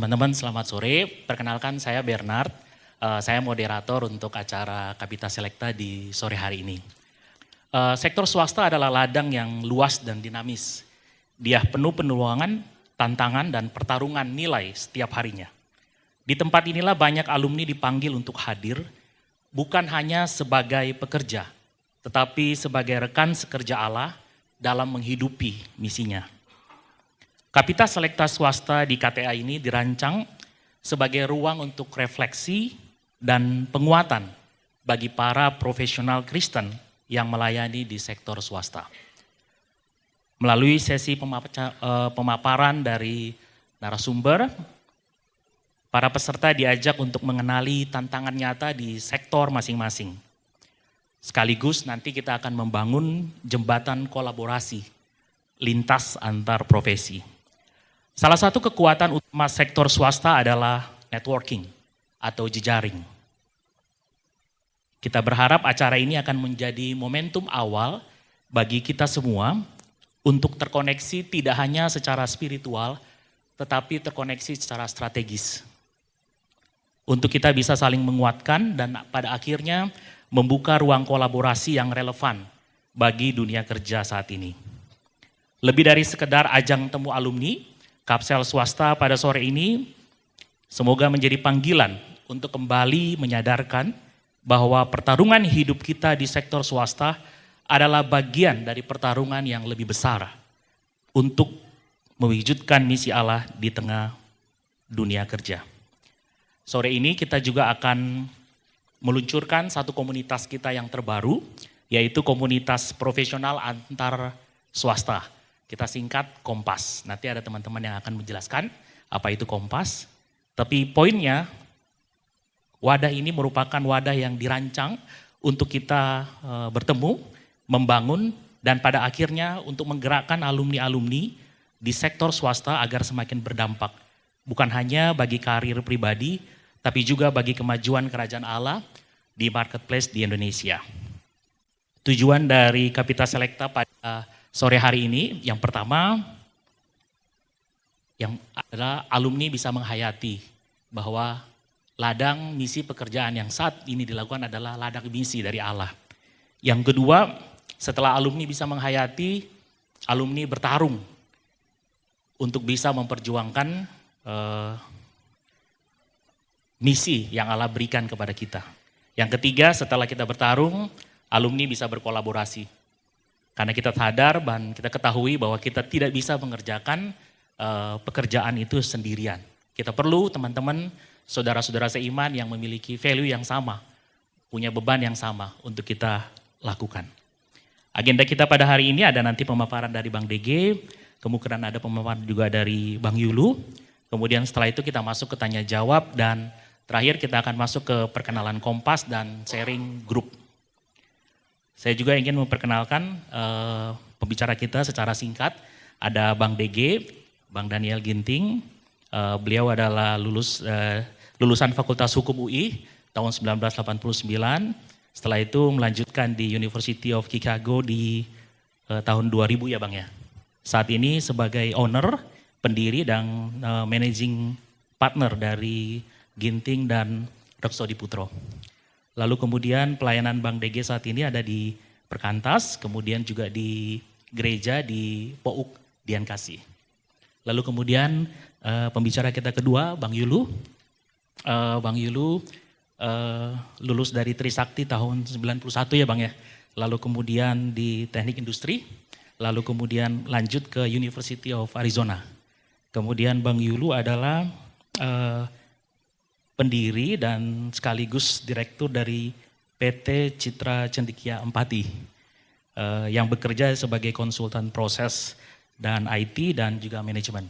Teman-teman selamat sore, perkenalkan saya Bernard, saya moderator untuk acara Kapita Selecta di sore hari ini. Sektor swasta adalah ladang yang luas dan dinamis. Dia penuh peluangan, tantangan dan pertarungan nilai setiap harinya. Di tempat inilah banyak alumni dipanggil untuk hadir, bukan hanya sebagai pekerja, tetapi sebagai rekan sekerja Allah dalam menghidupi misinya. Kapita Selecta swasta di KTA ini dirancang sebagai ruang untuk refleksi dan penguatan bagi para profesional Kristen yang melayani di sektor swasta. Melalui sesi pemaparan dari narasumber, para peserta diajak untuk mengenali tantangan nyata di sektor masing-masing. Sekaligus nanti kita akan membangun jembatan kolaborasi lintas antar profesi. Salah satu kekuatan utama sektor swasta adalah networking atau jejaring. Kita berharap acara ini akan menjadi momentum awal bagi kita semua untuk terkoneksi tidak hanya secara spiritual, tetapi terkoneksi secara strategis. Untuk kita bisa saling menguatkan dan pada akhirnya membuka ruang kolaborasi yang relevan bagi dunia kerja saat ini. Lebih dari sekedar ajang temu alumni, Kapsel swasta pada sore ini semoga menjadi panggilan untuk kembali menyadarkan bahwa pertarungan hidup kita di sektor swasta adalah bagian dari pertarungan yang lebih besar untuk mewujudkan misi Allah di tengah dunia kerja. Sore ini kita juga akan meluncurkan satu komunitas kita yang terbaru, yaitu komunitas profesional antar swasta. Kita singkat Kompas. Nanti ada teman-teman yang akan menjelaskan apa itu Kompas. Tapi poinnya, wadah ini merupakan wadah yang dirancang untuk kita bertemu, membangun, dan pada akhirnya untuk menggerakkan alumni-alumni di sektor swasta agar semakin berdampak. Bukan hanya bagi karir pribadi, tapi juga bagi kemajuan kerajaan Allah di marketplace di Indonesia. Tujuan dari Kapita Selecta pada sore hari ini, yang pertama, yang adalah alumni bisa menghayati bahwa ladang misi pekerjaan yang saat ini dilakukan adalah ladang misi dari Allah. Yang kedua, setelah alumni bisa menghayati, alumni bertarung untuk bisa memperjuangkan misi yang Allah berikan kepada kita. Yang ketiga, setelah kita bertarung, alumni bisa berkolaborasi. Karena kita sadar dan kita ketahui bahwa kita tidak bisa mengerjakan pekerjaan itu sendirian. Kita perlu teman-teman, saudara-saudara seiman yang memiliki value yang sama, punya beban yang sama untuk kita lakukan. Agenda kita pada hari ini ada nanti pemaparan dari Bang DG, kemungkinan ada pemaparan juga dari Bang Yulu, kemudian setelah itu kita masuk ke tanya jawab dan terakhir kita akan masuk ke perkenalan Kompas dan sharing grup. Saya juga ingin memperkenalkan pembicara kita secara singkat. Ada Bang DG, Bang Daniel Ginting. Beliau adalah lulusan Fakultas Hukum UI tahun 1989. Setelah itu melanjutkan di University of Chicago di tahun 2000 ya Bang ya. Saat ini sebagai owner, pendiri dan managing partner dari Ginting dan Reksodi Putro. Lalu kemudian pelayanan Bang DG saat ini ada di Perkantas, kemudian juga di gereja di Pouk, Dian Kasih. Lalu kemudian pembicara kita kedua Bang Yulu. Bang Yulu lulus dari Trisakti tahun 91 ya Bang ya. Lalu kemudian di Teknik Industri, lalu kemudian lanjut ke University of Arizona. Kemudian Bang Yulu adalah pendiri dan sekaligus direktur dari PT Citra Cendekia Empati yang bekerja sebagai konsultan proses dan IT dan juga manajemen.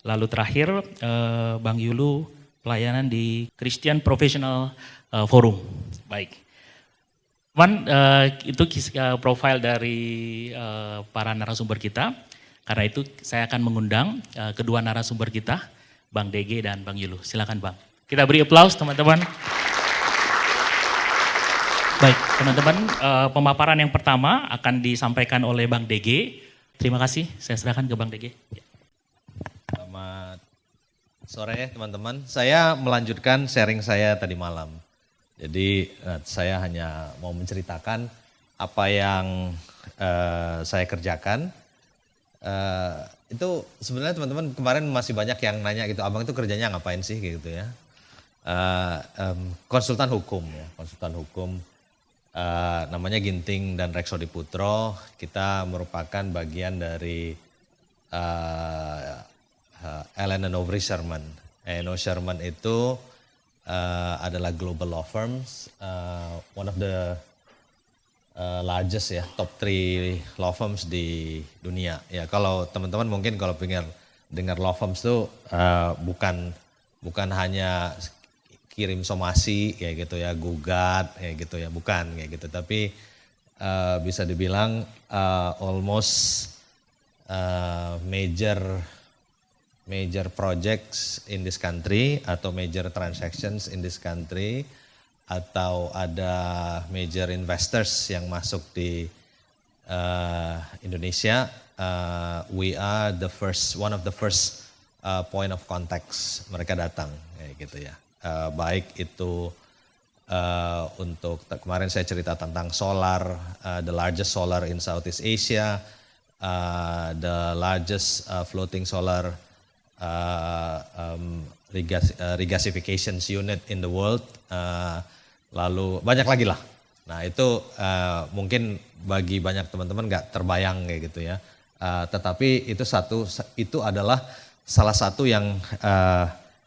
Lalu terakhir Bang Yulu pelayanan di Christian Professional Forum. Baik, itu profil dari para narasumber kita. Karena itu saya akan mengundang kedua narasumber kita, Bang DG dan Bang Yulu. Silakan Bang. Kita beri aplaus teman-teman. Baik teman-teman, pemaparan yang pertama akan disampaikan oleh Bang DG. Terima kasih, saya serahkan ke Bang DG. Selamat Sore teman-teman, saya melanjutkan sharing saya tadi malam. Jadi saya hanya mau menceritakan apa yang saya kerjakan. Itu sebenarnya teman-teman kemarin masih banyak yang nanya gitu, abang itu kerjanya ngapain sih gitu ya. Konsultan hukum ya, konsultan hukum. Namanya Ginting dan Reksodi Putro. Kita merupakan bagian dari Allen & Overy Sherman. Sherman itu adalah global law firms, one of the largest ya, top 3 law firms di dunia. Ya kalau teman-teman mungkin kalau dengar law firms itu bukan hanya kirim somasi ya gitu ya, gugat ya gitu ya, bukan kayak gitu. Tapi bisa dibilang almost major projects in this country atau major transactions in this country atau ada major investors yang masuk di Indonesia, we are one of the first point of contacts mereka datang kayak gitu ya. Baik itu untuk kemarin saya cerita tentang solar, the largest solar in Southeast Asia, the largest floating solar regasification unit in the world, lalu banyak lagi lah. Nah itu mungkin bagi banyak teman-teman nggak terbayang kayak gitu ya. Tetapi itu adalah salah satu yang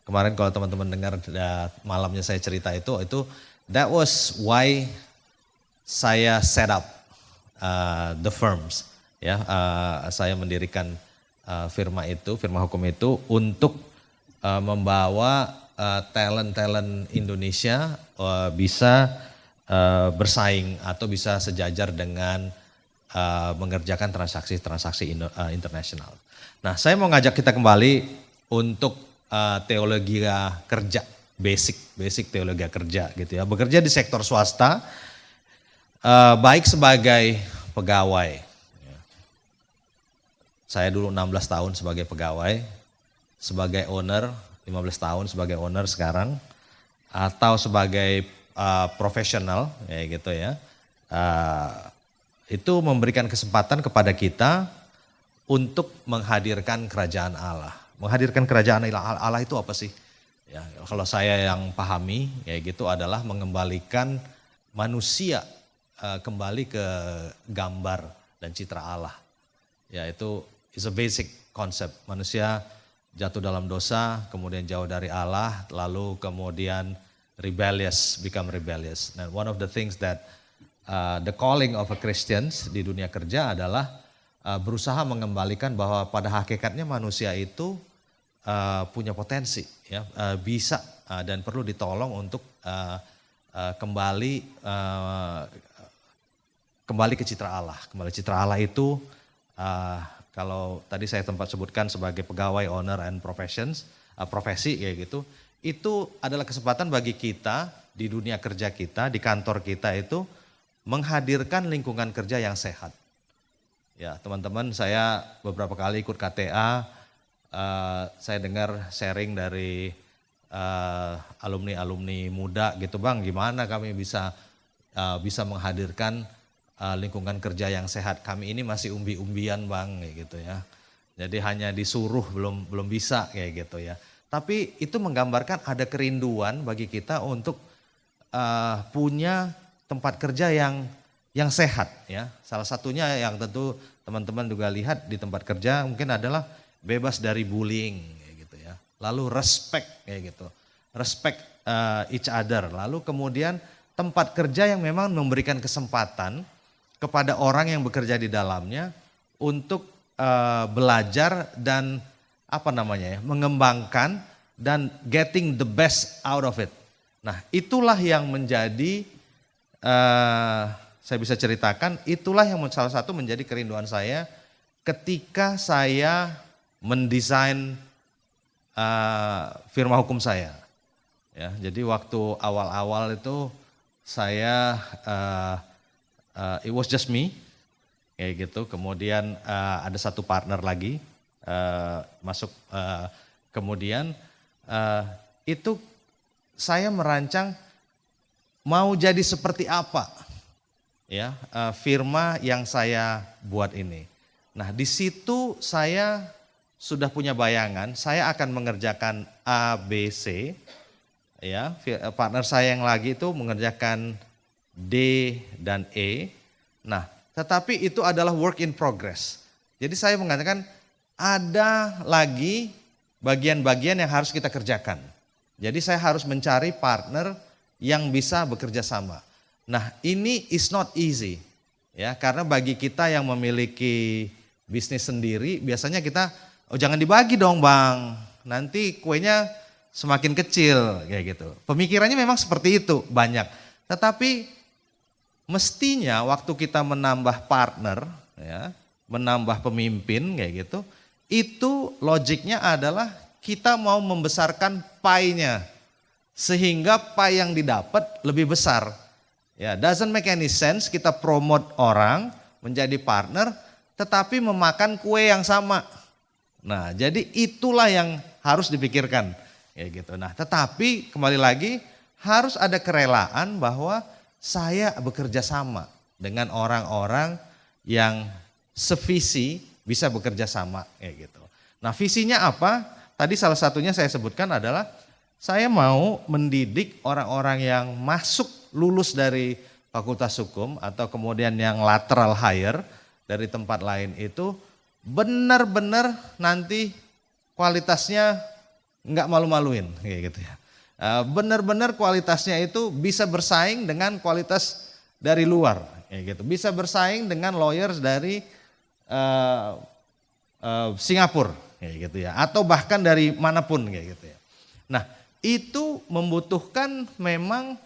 kemarin kalau teman-teman dengar malamnya saya cerita itu that was why saya set up the firms ya. Saya mendirikan firma hukum itu untuk membawa talent Indonesia bisa bersaing atau bisa sejajar dengan mengerjakan transaksi internasional. Nah, saya mau ngajak kita kembali untuk teologi kerja, basic teologi kerja gitu ya. Bekerja di sektor swasta, baik sebagai pegawai. Saya dulu 16 tahun sebagai pegawai, sebagai owner 15 tahun sebagai owner sekarang, atau sebagai profesional ya gitu ya. Itu memberikan kesempatan kepada kita untuk menghadirkan kerajaan Allah. Menghadirkan kerajaan Allah itu apa sih? Ya, kalau saya yang pahami ya gitu adalah mengembalikan manusia kembali ke gambar dan citra Allah. Ya itu is a basic concept. Manusia jatuh dalam dosa, kemudian jauh dari Allah, lalu kemudian become rebellious. And one of the things that the calling of a Christians di dunia kerja adalah berusaha mengembalikan bahwa pada hakikatnya manusia itu punya potensi, ya, bisa dan perlu ditolong untuk kembali ke citra Allah. Kembali citra Allah itu kalau tadi saya tempat sebutkan sebagai pegawai, owner and profesi kayak gitu, itu adalah kesempatan bagi kita di dunia kerja kita, di kantor kita itu menghadirkan lingkungan kerja yang sehat. Ya teman-teman, saya beberapa kali ikut KTA, saya dengar sharing dari alumni muda gitu, Bang, gimana kami bisa menghadirkan lingkungan kerja yang sehat. Kami ini masih umbi-umbian, Bang, kayak gitu ya. Jadi hanya disuruh belum bisa kayak gitu ya. Tapi itu menggambarkan ada kerinduan bagi kita untuk punya tempat kerja yang sehat ya. Salah satunya yang tentu teman-teman juga lihat di tempat kerja mungkin adalah bebas dari bullying kayak gitu ya. Lalu respect kayak gitu. Respect each other. Lalu kemudian tempat kerja yang memang memberikan kesempatan kepada orang yang bekerja di dalamnya untuk belajar dan mengembangkan dan getting the best out of it. Nah, itulah yang menjadi saya bisa ceritakan, itulah yang salah satu menjadi kerinduan saya ketika saya mendesain firma hukum saya. Ya, jadi waktu awal-awal itu saya it was just me, kayak gitu. Kemudian ada satu partner lagi masuk kemudian eh, itu saya merancang mau jadi seperti apa ya firma yang saya buat ini. Nah di situ saya sudah punya bayangan, saya akan mengerjakan A, B, C. Ya, partner saya yang lagi itu mengerjakan D dan E. Nah, tetapi itu adalah work in progress. Jadi saya mengatakan ada lagi bagian-bagian yang harus kita kerjakan. Jadi saya harus mencari partner yang bisa bekerja sama. Nah, ini is not easy. Ya, karena bagi kita yang memiliki bisnis sendiri, biasanya kita, oh jangan dibagi dong Bang, nanti kuenya semakin kecil kayak gitu. Pemikirannya memang seperti itu banyak. Tetapi mestinya waktu kita menambah partner, ya, menambah pemimpin kayak gitu, itu logiknya adalah kita mau membesarkan pie-nya sehingga pie yang didapat lebih besar. Ya, doesn't make any sense kita promote orang menjadi partner tetapi memakan kue yang sama. Nah, jadi itulah yang harus dipikirkan. Ya gitu. Nah, tetapi kembali lagi harus ada kerelaan bahwa saya bekerja sama dengan orang-orang yang sevisi bisa bekerja sama kayak gitu. Nah, visinya apa? Tadi salah satunya saya sebutkan adalah saya mau mendidik orang-orang yang masuk lulus dari Fakultas Hukum atau kemudian yang lateral hire dari tempat lain itu benar-benar nanti kualitasnya nggak malu-maluin kayak gitu ya. Benar-benar kualitasnya itu bisa bersaing dengan kualitas dari luar kayak gitu. Bisa bersaing dengan lawyers dari Singapura kayak gitu ya, atau bahkan dari manapun kayak gitu ya. Nah, itu membutuhkan memang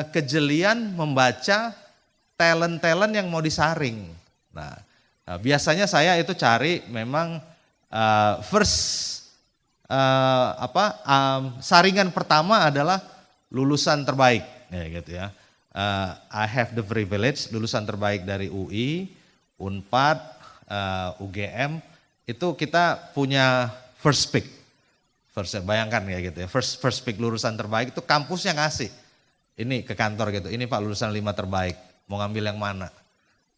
kejelian membaca talent-talent yang mau disaring. Nah, biasanya saya itu cari memang saringan pertama adalah lulusan terbaik, ya gitu ya. I have the privilege lulusan terbaik dari UI, Unpad, UGM itu kita punya first pick. Bayangkan ya gitu ya. First pick lulusan terbaik itu kampusnya ngasih. Ini ke kantor gitu. Ini Pak lulusan 5 terbaik. Mau ngambil yang mana?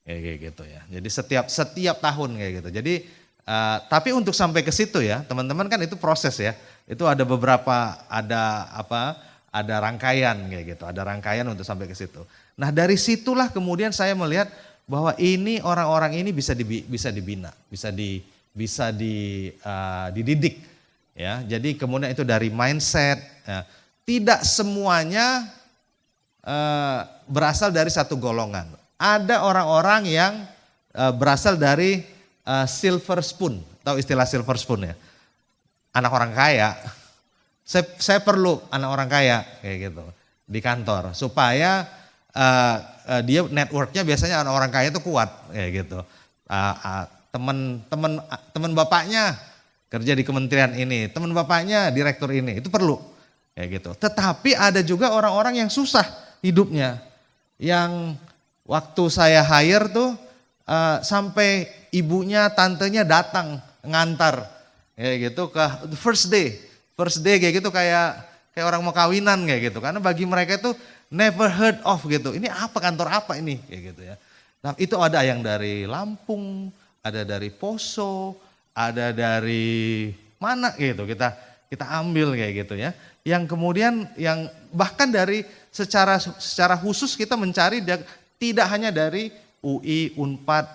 Kayak gitu ya. Jadi setiap tahun kayak gitu. Jadi tapi untuk sampai ke situ ya, teman-teman kan itu proses ya. Itu ada beberapa ada rangkaian kayak gitu. Ada rangkaian untuk sampai ke situ. Nah, dari situlah kemudian saya melihat bahwa ini orang-orang ini bisa dibina, bisa dididik ya. Jadi kemudian itu dari mindset ya. Tidak semuanya berasal dari satu golongan. Ada orang-orang yang berasal dari silver spoon, tahu istilah silver spoon ya? Anak orang kaya. Saya perlu anak orang kaya kayak gitu di kantor supaya dia networknya biasanya anak orang kaya itu kuat kayak gitu. Teman bapaknya kerja di kementerian ini, teman bapaknya direktur ini, itu perlu kayak gitu. Tetapi ada juga orang-orang yang susah hidupnya, yang waktu saya hire tuh sampai ibunya, tantenya datang ngantar kayak gitu ke first day kayak gitu kayak orang mau kawinan kayak gitu, karena bagi mereka itu never heard of gitu. Ini apa, kantor apa ini kayak gitu ya. Nah, itu ada yang dari Lampung, ada dari Poso, ada dari mana gitu kita ambil kayak gitu ya. Yang kemudian yang bahkan dari secara khusus kita mencari tidak hanya dari UI, Unpad,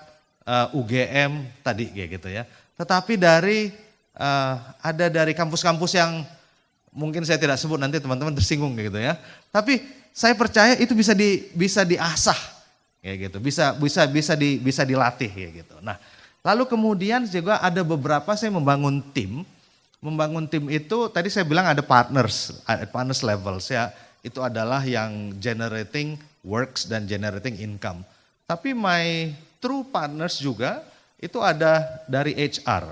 UGM tadi kayak gitu ya. Tetapi ada dari kampus-kampus yang mungkin saya tidak sebut, nanti teman-teman tersinggung kayak gitu ya. Tapi saya percaya itu bisa diasah kayak gitu. Bisa dilatih kayak gitu. Nah, lalu kemudian juga ada beberapa saya membangun tim. Membangun tim itu tadi saya bilang ada partners levels ya. Itu adalah yang generating works dan generating income. Tapi my true partners juga itu ada dari HR.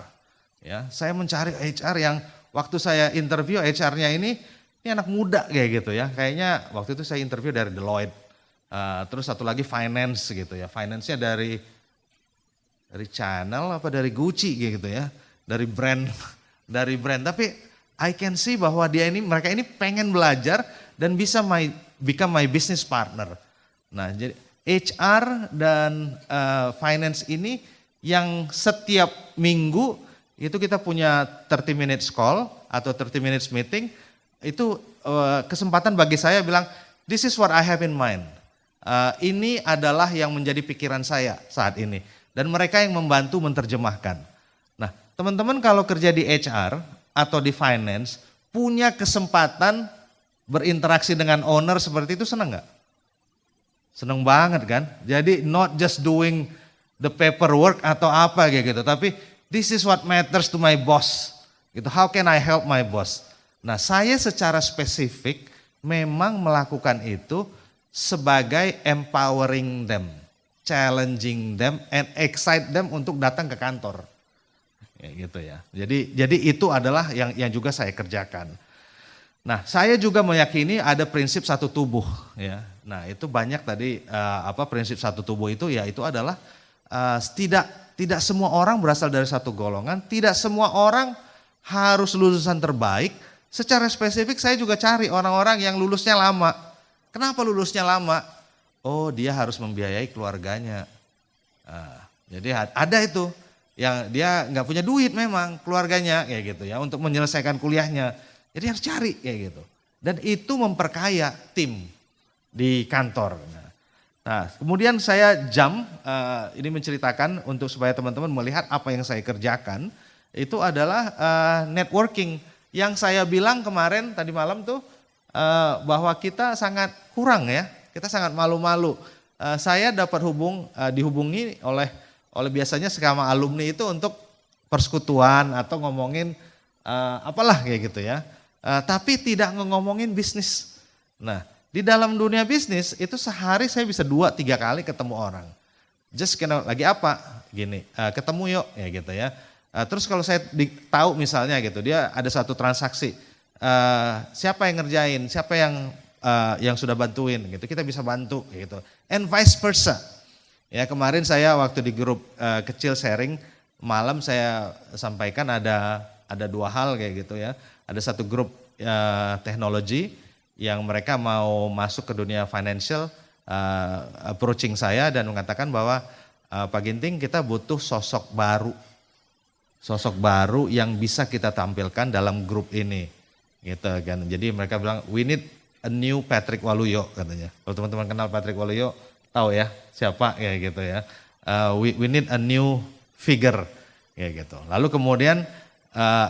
Ya, saya mencari HR yang waktu saya interview HR-nya ini anak muda kayak gitu ya. Kayaknya waktu itu saya interview dari Deloitte. Terus satu lagi finance gitu ya. Finance-nya dari Chanel apa dari Gucci gitu ya. Dari brand. Tapi I can see bahwa mereka ini pengen belajar dan bisa become my business partner. Nah, jadi HR dan finance ini yang setiap minggu itu kita punya 30 minutes call atau 30 minutes meeting, itu kesempatan bagi saya bilang, this is what I have in mind. Ini adalah yang menjadi pikiran saya saat ini. Dan mereka yang membantu menerjemahkan. Nah, teman-teman kalau kerja di HR atau di finance, punya kesempatan berinteraksi dengan owner seperti itu, senang nggak? Seneng banget kan? Jadi not just doing the paperwork atau apa kayak gitu, tapi this is what matters to my boss. Gitu. How can I help my boss? Nah, saya secara spesifik memang melakukan itu sebagai empowering them, challenging them, and excite them untuk datang ke kantor. Ya, gitu ya. Jadi itu adalah yang juga saya kerjakan. Nah, saya juga meyakini ada prinsip satu tubuh, ya. Nah, itu banyak tadi prinsip satu tubuh itu, ya itu adalah tidak semua orang berasal dari satu golongan, tidak semua orang harus lulusan terbaik. Secara spesifik saya juga cari orang-orang yang lulusnya lama. Kenapa lulusnya lama? Oh, dia harus membiayai keluarganya. Jadi ada itu yang dia nggak punya duit memang keluarganya kayak gitu ya untuk menyelesaikan kuliahnya. Jadi harus cari kayak gitu. Dan itu memperkaya tim di kantor. Nah, kemudian saya ini menceritakan untuk supaya teman-teman melihat apa yang saya kerjakan. Itu adalah networking. Yang saya bilang kemarin tadi malam tuh bahwa kita sangat kurang ya. Kita sangat malu-malu. Saya dapat dihubungi oleh biasanya sesama alumni itu untuk persekutuan atau ngomongin apalah kayak gitu ya. Tapi tidak ngomongin bisnis. Nah, di dalam dunia bisnis itu sehari saya bisa 2-3 kali ketemu orang. Just lagi apa? Gini, ketemu yuk ya gitu ya. Terus kalau saya tahu misalnya gitu, dia ada satu transaksi. Siapa yang ngerjain, siapa yang sudah bantuin gitu, kita bisa bantu gitu. And vice versa. Ya, kemarin saya waktu di grup kecil sharing malam saya sampaikan ada 2 hal kayak gitu ya. Ada satu grup teknologi yang mereka mau masuk ke dunia financial, approaching saya dan mengatakan bahwa Pak Ginting, kita butuh sosok baru yang bisa kita tampilkan dalam grup ini, gitu kan. Jadi mereka bilang we need a new Patrick Waluyo katanya. Kalau teman-teman kenal Patrick Waluyo, tahu ya siapa ya gitu ya. We need a new figure ya gitu. Lalu kemudian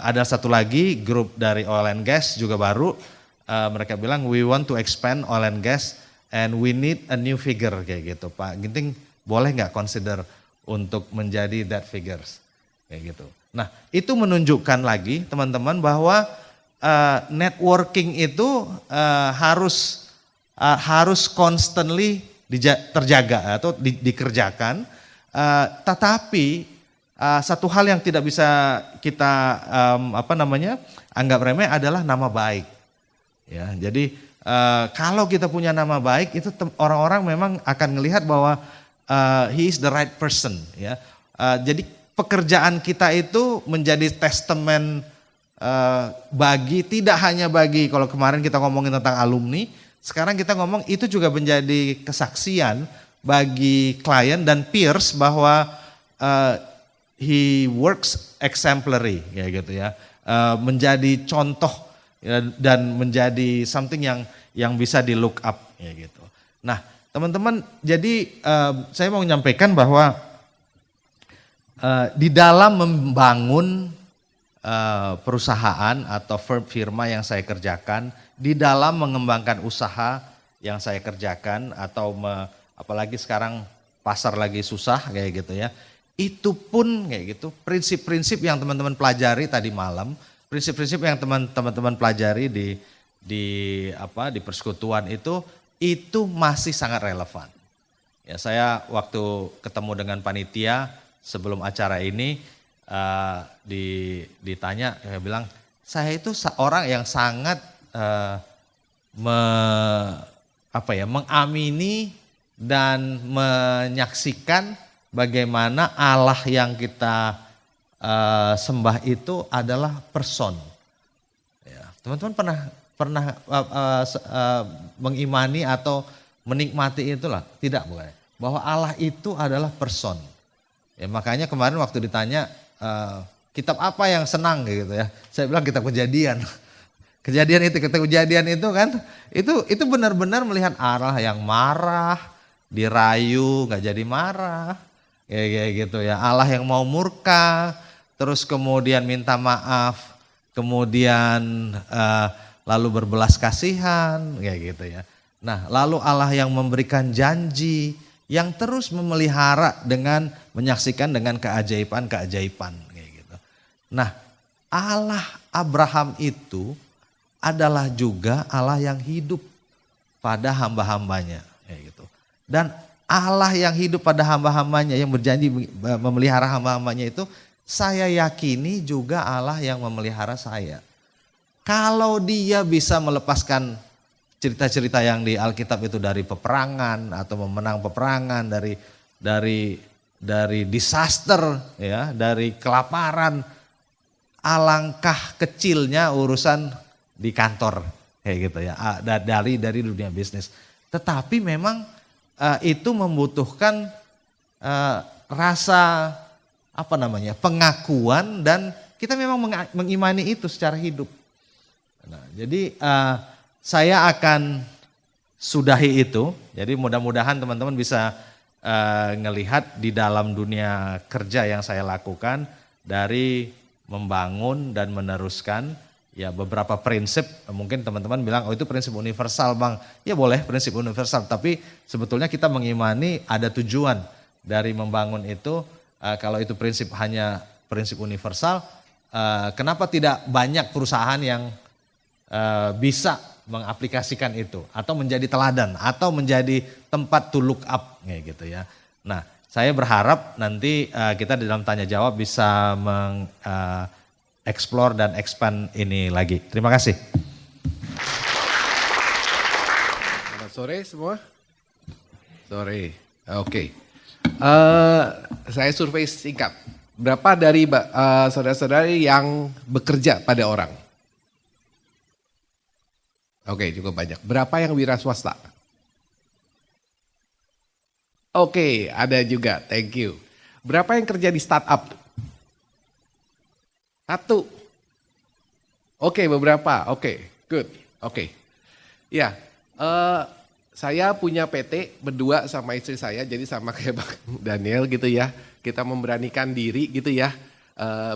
ada satu lagi grup dari oil and gas juga baru, mereka bilang we want to expand oil and gas and we need a new figure kayak gitu. Pak Ginting boleh nggak consider untuk menjadi that figures kayak gitu. Nah, itu menunjukkan lagi teman-teman bahwa networking itu harus constantly terjaga atau dikerjakan, tetapi satu hal yang tidak bisa kita anggap remeh adalah nama baik. Ya, jadi kalau kita punya nama baik itu orang-orang memang akan melihat bahwa he is the right person. Ya, jadi pekerjaan kita itu menjadi testament tidak hanya bagi kalau kemarin kita ngomongin tentang alumni, sekarang kita ngomong itu juga menjadi kesaksian bagi klien dan peers bahwa he works exemplary ya gitu ya, menjadi contoh ya, dan menjadi something yang bisa di look up ya gitu. Nah, teman-teman, jadi saya mau menyampaikan bahwa di dalam membangun perusahaan atau firma yang saya kerjakan, di dalam mengembangkan usaha yang saya kerjakan atau apalagi sekarang pasar lagi susah kayak gitu ya. Itu pun kayak gitu, prinsip-prinsip yang teman-teman pelajari tadi malam, prinsip-prinsip yang teman-teman pelajari di persekutuan itu masih sangat relevan. Ya, saya waktu ketemu dengan panitia sebelum acara ini ditanya, saya bilang saya itu orang yang sangat mengamini dan menyaksikan bagaimana Allah yang kita sembah itu adalah person. Teman-teman pernah mengimani atau menikmati itulah? Tidak, bukan. Bahwa Allah itu adalah person. Ya, makanya kemarin waktu ditanya kitab apa yang senang gitu ya. Saya bilang kitab Kejadian. Kitab Kejadian itu kan itu benar-benar melihat Allah yang marah, dirayu nggak jadi marah. Kayak gitu ya. Allah yang mau murka, terus kemudian minta maaf, kemudian lalu berbelas kasihan, kayak gitu ya. Nah, lalu Allah yang memberikan janji, yang terus memelihara dengan menyaksikan dengan keajaiban-keajaiban, kayak gitu. Nah, Allah Abraham itu adalah juga Allah yang hidup pada hamba-hambanya, kayak gitu. Dan Allah yang hidup pada hamba-hambanya, yang berjanji memelihara hamba-hambanya itu, saya yakini juga Allah yang memelihara saya. Kalau dia bisa melepaskan cerita-cerita yang di Alkitab itu dari peperangan atau memenang peperangan, dari disaster ya, dari kelaparan, alangkah kecilnya urusan di kantor kayak gitu ya, dari dunia bisnis. Tetapi memang itu membutuhkan rasa pengakuan, dan kita memang mengimani itu secara hidup. Nah, jadi saya akan sudahi itu. Jadi mudah-mudahan teman-teman bisa ngelihat di dalam dunia kerja yang saya lakukan, dari membangun dan meneruskan ya beberapa prinsip. Mungkin teman-teman bilang, oh itu prinsip universal Bang. Ya boleh prinsip universal, tapi sebetulnya kita mengimani ada tujuan dari membangun itu. Kalau itu prinsip hanya prinsip universal, kenapa tidak banyak perusahaan yang bisa mengaplikasikan itu, atau menjadi teladan, atau menjadi tempat to look up kayak gitu ya. Nah, saya berharap nanti kita di dalam tanya jawab bisa explore dan expand ini lagi. Terima kasih. Selamat sore semua. Sore, oke. Saya survei singkat. Berapa dari saudara-saudari yang bekerja pada orang? Oke, cukup banyak. Berapa yang wira swasta? Oke, ada juga. Thank you. Berapa yang kerja di startup? 1. Oke, beberapa. Oke, good. Oke. Ya, saya punya PT berdua sama istri saya, jadi sama kayak Bang Daniel gitu ya. Kita memberanikan diri gitu ya.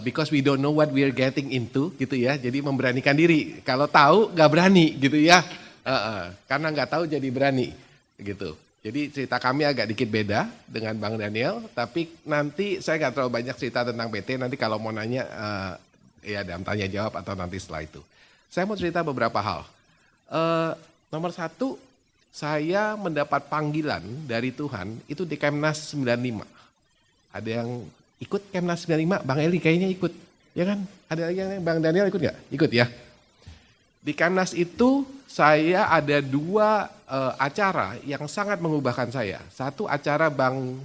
Because we don't know what we are getting into gitu ya. Jadi memberanikan diri. Kalau tahu nggak berani gitu ya. Karena nggak tahu jadi berani gitu. Jadi cerita kami agak dikit beda dengan Bang Daniel. Tapi nanti saya nggak terlalu banyak cerita tentang PT. Nanti kalau mau nanya ya dalam tanya jawab atau nanti setelah itu. Saya mau cerita beberapa hal. Nomor 1, saya mendapat panggilan dari Tuhan itu di Kemnas 95. Ada yang ikut Kemnas 95, Bang Eli kayaknya ikut, ya kan? Ada lagi yang Bang Daniel ikut nggak? Ikut ya. Di Kemnas itu saya ada 2 acara yang sangat mengubahkan saya. Satu acara Bang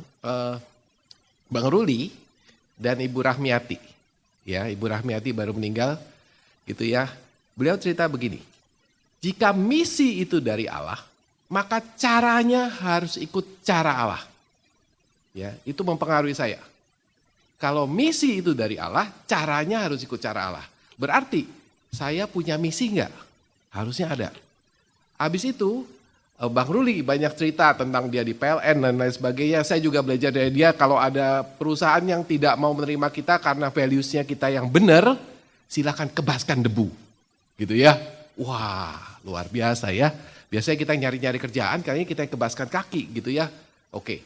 Ruli dan Ibu Rahmiati. Ya, Ibu Rahmiati baru meninggal, gitu ya. Beliau cerita begini, jika misi itu dari Allah, maka caranya harus ikut cara Allah. Ya, itu mempengaruhi saya. Kalau misi itu dari Allah, caranya harus ikut cara Allah. Berarti saya punya misi enggak? Harusnya ada. Habis itu Bang Ruli banyak cerita tentang dia di PLN dan lain sebagainya. Saya juga belajar dari dia, kalau ada perusahaan yang tidak mau menerima kita karena values-nya kita yang benar, silakan kebaskan debu. Gitu ya. Wah, luar biasa ya. Biasanya kita nyari-nyari kerjaan, kayaknya kita yang kebaskan kaki gitu ya. Oke.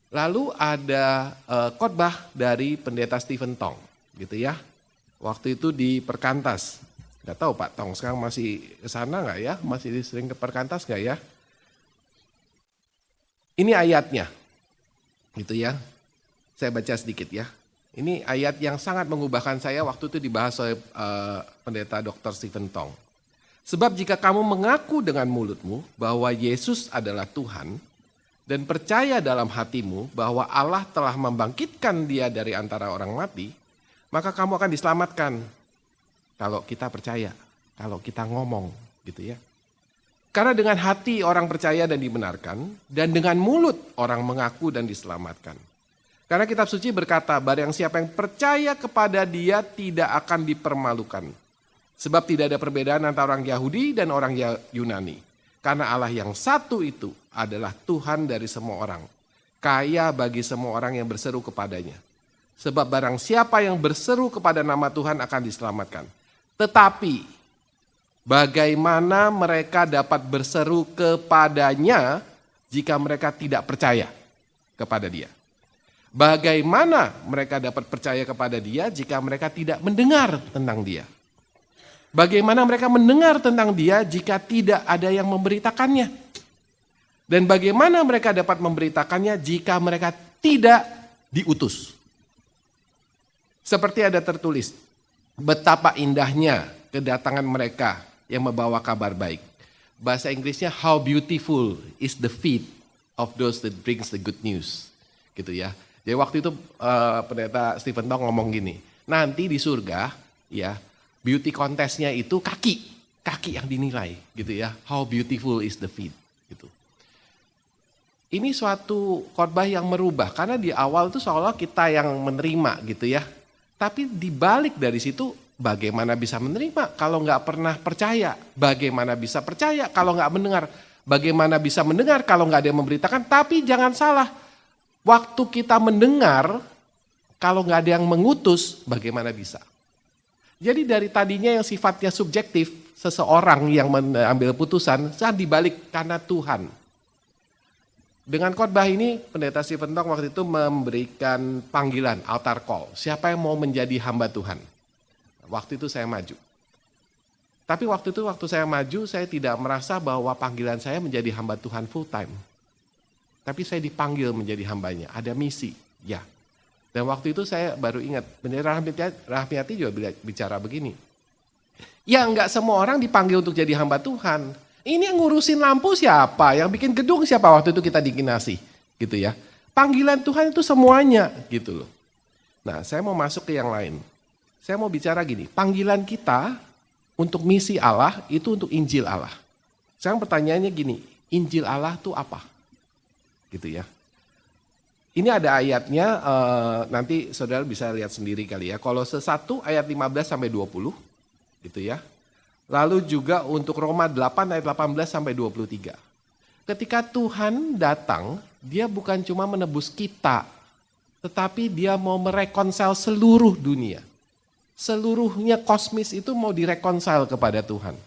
Lalu ada khotbah dari pendeta Stephen Tong gitu ya. Waktu itu di Perkantas. Gak tahu Pak Tong sekarang masih ke sana nggak ya? Masih sering ke Perkantas nggak ya? Ini ayatnya. Gitu ya. Saya baca sedikit ya. Ini ayat yang sangat mengubahkan saya, waktu itu dibahas oleh pendeta Dr. Stephen Tong. Sebab jika kamu mengaku dengan mulutmu bahwa Yesus adalah Tuhan, dan percaya dalam hatimu bahwa Allah telah membangkitkan dia dari antara orang mati, maka kamu akan diselamatkan. Kalau kita percaya. kalau kita ngomong gitu ya. Karena dengan hati orang percaya dan dibenarkan, dan dengan mulut orang mengaku dan diselamatkan. Karena kitab suci berkata, barang siapa yang percaya kepada Dia tidak akan dipermalukan. Sebab tidak ada perbedaan antara orang Yahudi dan orang Yunani. Karena Allah yang satu itu adalah Tuhan dari semua orang. Kaya bagi semua orang yang berseru kepadanya. Sebab barang siapa yang berseru kepada nama Tuhan akan diselamatkan. Tetapi bagaimana mereka dapat berseru kepadanya jika mereka tidak percaya kepada Dia? Bagaimana mereka dapat percaya kepada Dia jika mereka tidak mendengar tentang Dia? Bagaimana mereka mendengar tentang Dia jika tidak ada yang memberitakannya? Dan bagaimana mereka dapat memberitakannya jika mereka tidak diutus? Seperti ada tertulis, betapa indahnya kedatangan mereka yang membawa kabar baik. Bahasa Inggrisnya, how beautiful is the feet of those that brings the good news. Gitu ya. Jadi waktu itu pendeta Stephen Tong ngomong gini, nanti di surga ya beauty contestnya itu kaki yang dinilai gitu ya. How beautiful is the feet gitu. Ini suatu khotbah yang merubah karena di awal itu seolah kita yang menerima gitu ya. Tapi dibalik dari situ bagaimana bisa menerima kalau nggak pernah percaya? Bagaimana bisa percaya kalau nggak mendengar? Bagaimana bisa mendengar kalau nggak ada yang memberitakan? Tapi jangan salah, waktu kita mendengar kalau nggak ada yang mengutus, bagaimana bisa? Jadi dari tadinya yang sifatnya subjektif, seseorang yang mengambil putusan, saat dibalik karena Tuhan. Dengan khotbah ini, pendeta Stephen Tong waktu itu memberikan panggilan, altar call. Siapa yang mau menjadi hamba Tuhan? Waktu itu saya maju. Tapi waktu saya maju, saya tidak merasa bahwa panggilan saya menjadi hamba Tuhan full time. Tapi saya dipanggil menjadi hambanya, ada misi, ya. Dan waktu itu saya baru ingat, pendeta Rahmiati juga bicara begini. Ya enggak semua orang dipanggil untuk jadi hamba Tuhan. Ini yang ngurusin lampu siapa? Yang bikin gedung siapa waktu itu kita di Kinasi? Gitu ya. Panggilan Tuhan itu semuanya gitu loh. Nah saya mau masuk ke yang lain. Saya mau bicara gini, panggilan kita untuk misi Allah itu untuk Injil Allah. Sekarang pertanyaannya gini, Injil Allah itu apa? Gitu ya. Ini ada ayatnya, nanti saudara bisa lihat sendiri kali ya. Kolose 1 ayat 15 sampai 20 gitu ya. Lalu juga untuk Roma 8 ayat 18 sampai 23. Ketika Tuhan datang, Dia bukan cuma menebus kita, tetapi Dia mau merekonsil seluruh dunia. Seluruhnya kosmis itu mau direkonsil kepada Tuhan.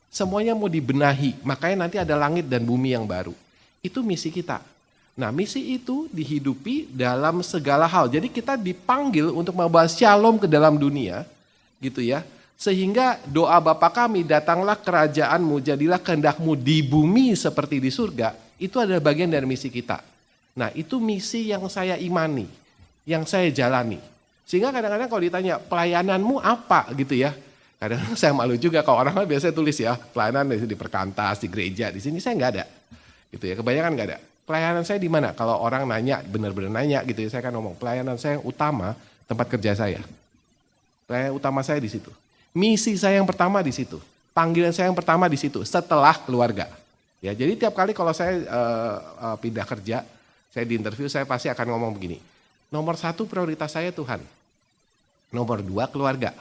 Semuanya mau dibenahi, makanya nanti ada langit dan bumi yang baru. Itu misi kita. Nah misi itu dihidupi dalam segala hal. Jadi kita dipanggil untuk membawa shalom ke dalam dunia, gitu ya. Sehingga doa Bapa kami, datanglah kerajaanmu, jadilah kehendakmu di bumi seperti di surga. Itu adalah bagian dari misi kita. Nah itu misi yang saya imani, yang saya jalani. Sehingga kadang-kadang kalau ditanya pelayananmu apa gitu ya. Kadang-kadang saya malu juga kalau orang biasanya tulis ya, pelayanan di perkantas, di gereja, di sini saya nggak ada. Gitu ya, kebanyakan nggak ada. Pelayanan saya di mana? Kalau orang nanya, benar-benar nanya gitu ya, saya kan ngomong, pelayanan saya yang utama tempat kerja saya. Pelayanan utama saya di situ. Misi saya yang pertama di situ, panggilan saya yang pertama di situ, setelah keluarga. Ya, jadi tiap kali kalau saya pindah kerja, saya di interview, saya pasti akan ngomong begini. Nomor 1 prioritas saya Tuhan, nomor 2 keluarga,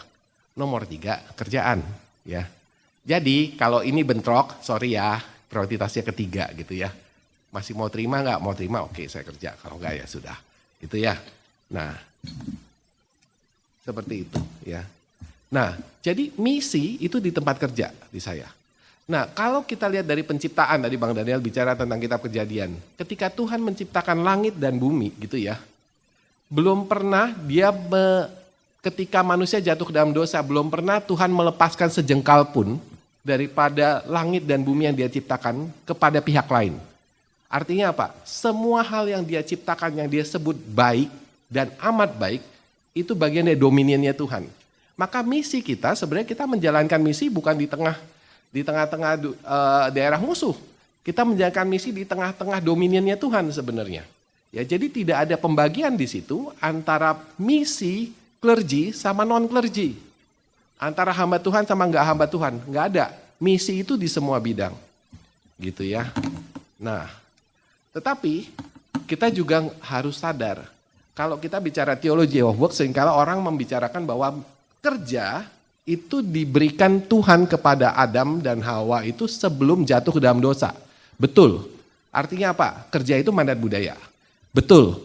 nomor 3 kerjaan. Ya, jadi kalau ini bentrok, sorry ya, prioritasnya ketiga gitu ya. Masih mau terima nggak? Mau terima, oke saya kerja. Kalau nggak ya sudah, gitu ya. Nah, seperti itu ya. Nah, jadi misi itu di tempat kerja di saya. Nah, kalau kita lihat dari penciptaan, tadi Bang Daniel bicara tentang kitab Kejadian. Ketika Tuhan menciptakan langit dan bumi gitu ya, belum pernah ketika manusia jatuh ke dalam dosa, belum pernah Tuhan melepaskan sejengkal pun daripada langit dan bumi yang Dia ciptakan kepada pihak lain. Artinya apa? Semua hal yang Dia ciptakan, yang Dia sebut baik dan amat baik, itu bagian dari dominionnya Tuhan. Maka misi kita sebenarnya kita menjalankan misi bukan di tengah-tengah daerah musuh. Kita menjalankan misi di tengah-tengah dominionnya Tuhan sebenarnya. Ya, jadi tidak ada pembagian di situ antara misi clergy sama non clergy. Antara hamba Tuhan sama nggak hamba Tuhan, nggak ada. Misi itu di semua bidang, gitu ya. Nah, tetapi kita juga harus sadar, kalau kita bicara theology of work, seringkali orang membicarakan bahwa kerja itu diberikan Tuhan kepada Adam dan Hawa itu sebelum jatuh ke dalam dosa. Betul. Artinya apa? Kerja itu mandat budaya. Betul.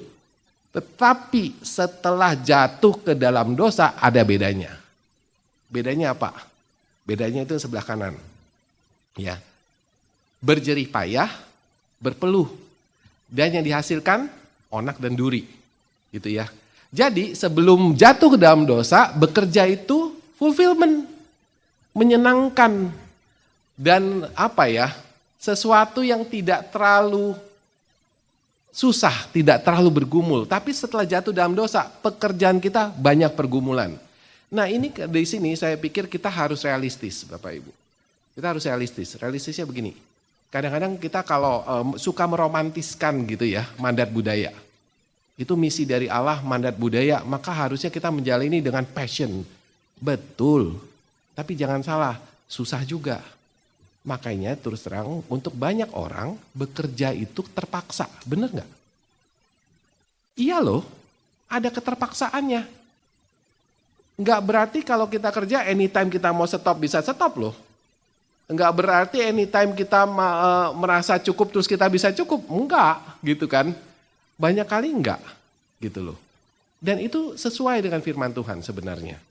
Tetapi setelah jatuh ke dalam dosa ada bedanya. Bedanya apa? Bedanya itu sebelah kanan. Ya. Berjerih payah, berpeluh. Dan yang dihasilkan onak dan duri. Gitu ya. Jadi sebelum jatuh ke dalam dosa, bekerja itu fulfillment. Menyenangkan. Dan apa ya? Sesuatu yang tidak terlalu susah, tidak terlalu bergumul. Tapi setelah jatuh dalam dosa, pekerjaan kita banyak pergumulan. Nah ini di sini saya pikir kita harus realistis Bapak Ibu. Kita harus realistis. Realistisnya begini. Kadang-kadang kita kalau suka meromantiskan gitu ya, mandat budaya. Itu misi dari Allah, mandat budaya, maka harusnya kita menjalani dengan passion. Betul. Tapi jangan salah, susah juga. Makanya terus terang untuk banyak orang bekerja itu terpaksa. Bener nggak? Iya loh, ada keterpaksaannya. Nggak berarti kalau kita kerja anytime kita mau stop bisa stop loh. Nggak berarti anytime kita merasa cukup terus kita bisa cukup. Enggak gitu kan. Banyak kali enggak gitu loh. Dan itu sesuai dengan firman Tuhan sebenarnya.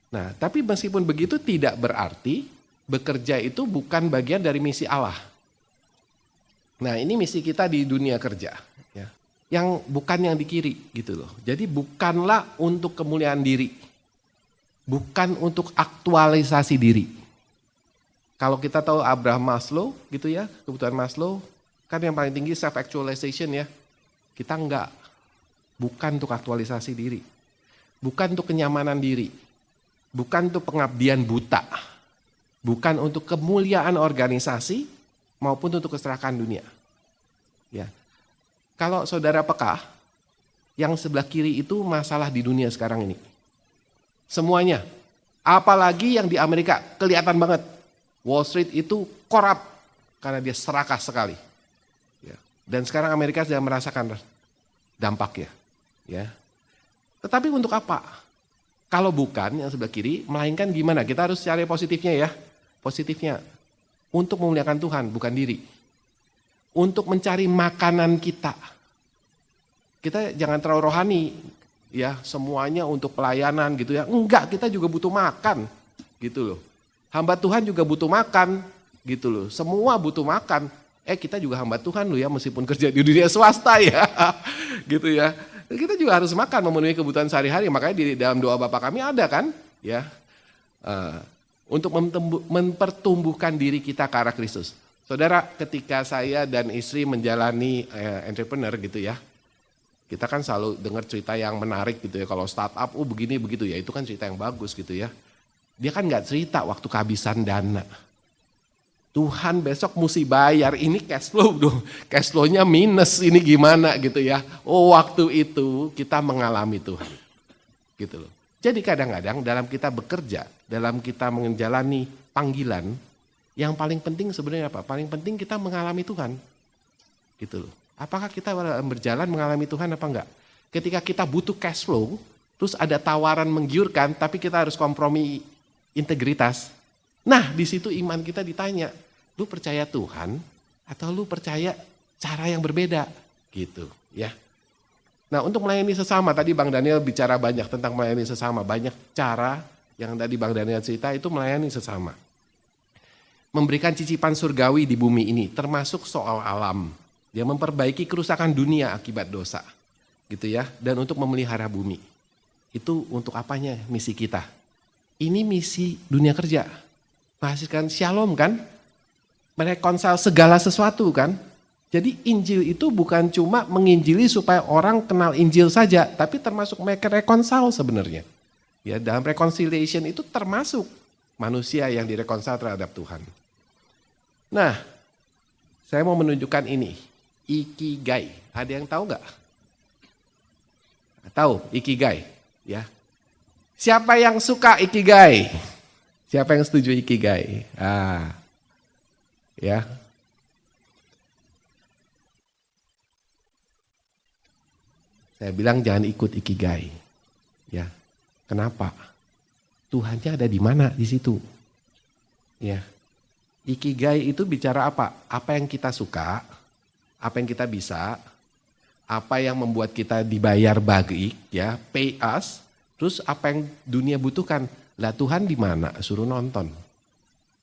Nah tapi meskipun begitu tidak berarti bekerja itu bukan bagian dari misi Allah. Nah ini misi kita di dunia kerja. Ya. Yang bukan yang di kiri gitu loh. Jadi bukanlah untuk kemuliaan diri. Bukan untuk aktualisasi diri. Kalau kita tahu Abraham Maslow gitu ya, kebutuhan Maslow, kan yang paling tinggi self actualization ya. Kita enggak. Bukan untuk aktualisasi diri. Bukan untuk kenyamanan diri. Bukan untuk pengabdian buta. Bukan untuk kemuliaan organisasi maupun untuk keserakahan dunia. Ya. Kalau saudara peka, yang sebelah kiri itu masalah di dunia sekarang ini. Semuanya. Apalagi yang di Amerika kelihatan banget. Wall Street itu korup karena dia serakah sekali. Ya. Dan sekarang Amerika sedang merasakan dampaknya. Ya. Tetapi untuk apa? Kalau bukan yang sebelah kiri, melainkan gimana? Kita harus cari positifnya ya. Positifnya. Untuk memuliakan Tuhan, bukan diri. Untuk mencari makanan kita. Kita jangan terlalu rohani. Ya, semuanya untuk pelayanan gitu ya. Enggak, kita juga butuh makan. Gitu loh. Hamba Tuhan juga butuh makan. Gitu loh. Semua butuh makan. Kita juga hamba Tuhan loh ya, meskipun kerja di dunia swasta ya. Gitu ya. Kita juga harus makan, memenuhi kebutuhan sehari-hari. Makanya di dalam doa Bapa kami ada kan. Ya. Untuk mempertumbuhkan diri kita ke arah Kristus. Saudara, ketika saya dan istri menjalani entrepreneur gitu ya. Kita kan selalu dengar cerita yang menarik gitu ya. Kalau startup, begini begitu ya. Itu kan cerita yang bagus gitu ya. Dia kan gak cerita waktu kehabisan dana. Tuhan besok mesti bayar. Ini cash flow dong. Cash flow-nya minus. Ini gimana gitu ya. Waktu itu kita mengalami Tuhan. Gitu loh. Jadi kadang-kadang dalam kita bekerja. Dalam kita menjalani panggilan. Yang paling penting sebenarnya apa? Paling penting kita mengalami Tuhan. Gitu loh. Apakah kita berjalan mengalami Tuhan apa enggak? Ketika kita butuh cash flow, terus ada tawaran menggiurkan, tapi kita harus kompromi integritas. Nah, di situ iman kita ditanya, lu percaya Tuhan atau lu percaya cara yang berbeda? Gitu, ya. Nah, untuk melayani sesama, tadi Bang Daniel bicara banyak tentang melayani sesama, banyak cara yang tadi Bang Daniel cerita itu melayani sesama. Memberikan cicipan surgawi di bumi ini, termasuk soal alam. Dia memperbaiki kerusakan dunia akibat dosa. Gitu ya. Dan untuk memelihara bumi. Itu untuk apanya misi kita. Ini misi dunia kerja. Menghasilkan shalom kan. Merekonsil segala sesuatu kan. Jadi Injil itu bukan cuma menginjili supaya orang kenal Injil saja. Tapi termasuk merekonsil sebenarnya. Ya, dalam reconciliation itu termasuk manusia yang direkonsil terhadap Tuhan. Nah, saya mau menunjukkan ini. Ikigai. Ada yang tahu nggak? Tahu Ikigai, ya. Siapa yang suka Ikigai? Siapa yang setuju ikigai? Ya. Saya bilang jangan ikut ikigai. Ya. Kenapa? Tuhannya ada di mana di situ? Ya. Ikigai itu bicara apa? Apa yang kita suka, apa yang kita bisa, apa yang membuat kita dibayar baik, ya, pay us. Terus apa yang dunia butuhkan? Lah Tuhan di mana? Suruh nonton.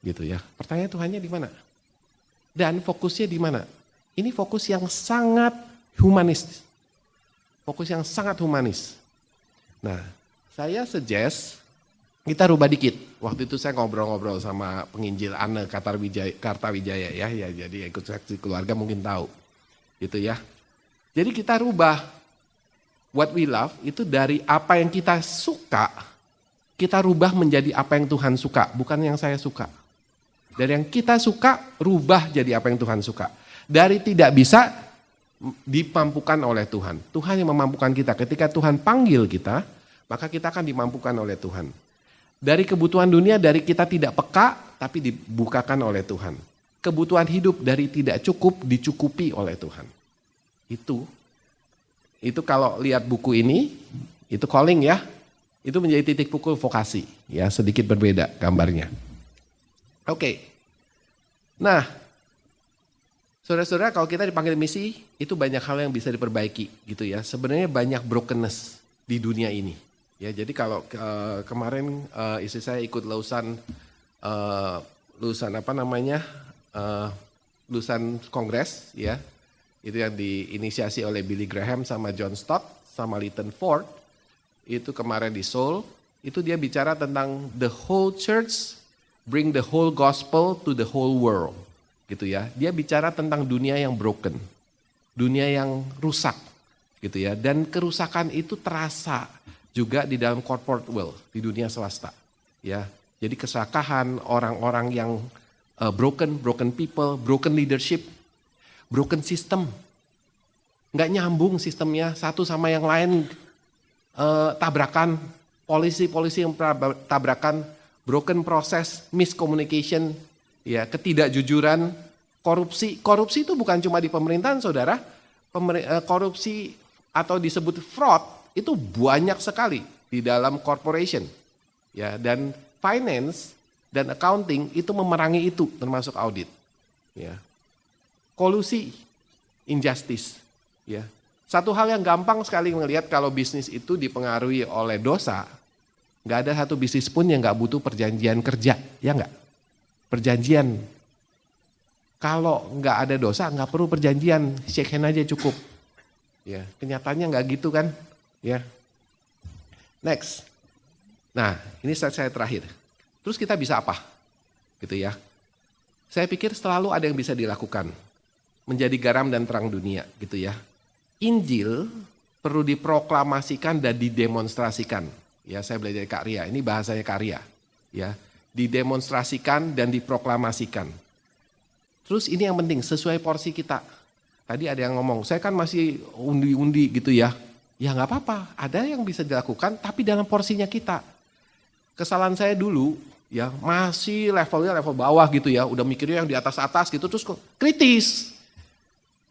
Gitu ya. Pertanyaan Tuhannya di mana? Dan fokusnya di mana? Ini fokus yang sangat humanis. Fokus yang sangat humanis. Nah, saya suggest kita rubah dikit. Waktu itu saya ngobrol-ngobrol sama penginjil Anne Kartawijaya ya, jadi ikut seksi keluarga mungkin tahu. Gitu ya. Jadi kita rubah what we love itu dari apa yang kita suka, kita rubah menjadi apa yang Tuhan suka, bukan yang saya suka. Dari yang kita suka, rubah jadi apa yang Tuhan suka. Dari tidak bisa, dimampukan oleh Tuhan. Tuhan yang memampukan kita. Ketika Tuhan panggil kita, maka kita akan dimampukan oleh Tuhan. Dari kebutuhan dunia, dari kita tidak peka, tapi dibukakan oleh Tuhan. Kebutuhan hidup dari tidak cukup, dicukupi oleh Tuhan. Itu kalau lihat buku ini, itu calling ya, itu menjadi titik pukul vokasi. Ya, sedikit berbeda gambarnya. Oke. Nah, saudara-saudara, kalau kita dipanggil misi, itu banyak hal yang bisa diperbaiki gitu ya. Sebenarnya banyak brokenness di dunia ini. Ya, jadi kalau kemarin istri saya ikut lulusan kongres ya. Itu yang diinisiasi oleh Billy Graham sama John Stott sama Lytton Ford. Itu kemarin di Seoul, itu dia bicara tentang the whole church bring the whole gospel to the whole world. Gitu ya. Dia bicara tentang dunia yang broken, dunia yang rusak, gitu ya. Dan kerusakan itu terasa juga di dalam corporate world, di dunia swasta, ya. Jadi keserakahan orang-orang yang broken people, broken leadership, broken system, nggak nyambung sistemnya satu sama yang lain, tabrakan, polisi yang tabrakan, broken proses, miscommunication. Ya, ketidakjujuran, korupsi itu bukan cuma di pemerintahan, saudara. Korupsi atau disebut fraud itu banyak sekali di dalam corporation. Ya, dan finance dan accounting itu memerangi itu, termasuk audit. Ya. Kolusi, injustice. Ya. Satu hal yang gampang sekali melihat kalau bisnis itu dipengaruhi oleh dosa, nggak ada satu bisnis pun yang nggak butuh perjanjian kerja, ya nggak? Perjanjian. Kalau nggak ada dosa, nggak perlu perjanjian, shake hand aja cukup. Ya, kenyataannya nggak gitu kan? Ya. Next. Nah, ini slide saya terakhir. Terus kita bisa apa? Gitu ya. Saya pikir selalu ada yang bisa dilakukan. Menjadi garam dan terang dunia, gitu ya. Injil perlu diproklamasikan dan didemonstrasikan. Ya, saya belajar dari Kak Ria. Ini bahasanya Kak Ria. Ya. Didemonstrasikan dan diproklamasikan. Terus ini yang penting, sesuai porsi kita. Tadi ada yang ngomong, saya kan masih undi-undi gitu ya. Ya nggak apa-apa, ada yang bisa dilakukan tapi dalam porsinya kita. Kesalahan saya dulu ya masih levelnya level bawah gitu ya, udah mikirnya yang di atas-atas gitu, terus kritis.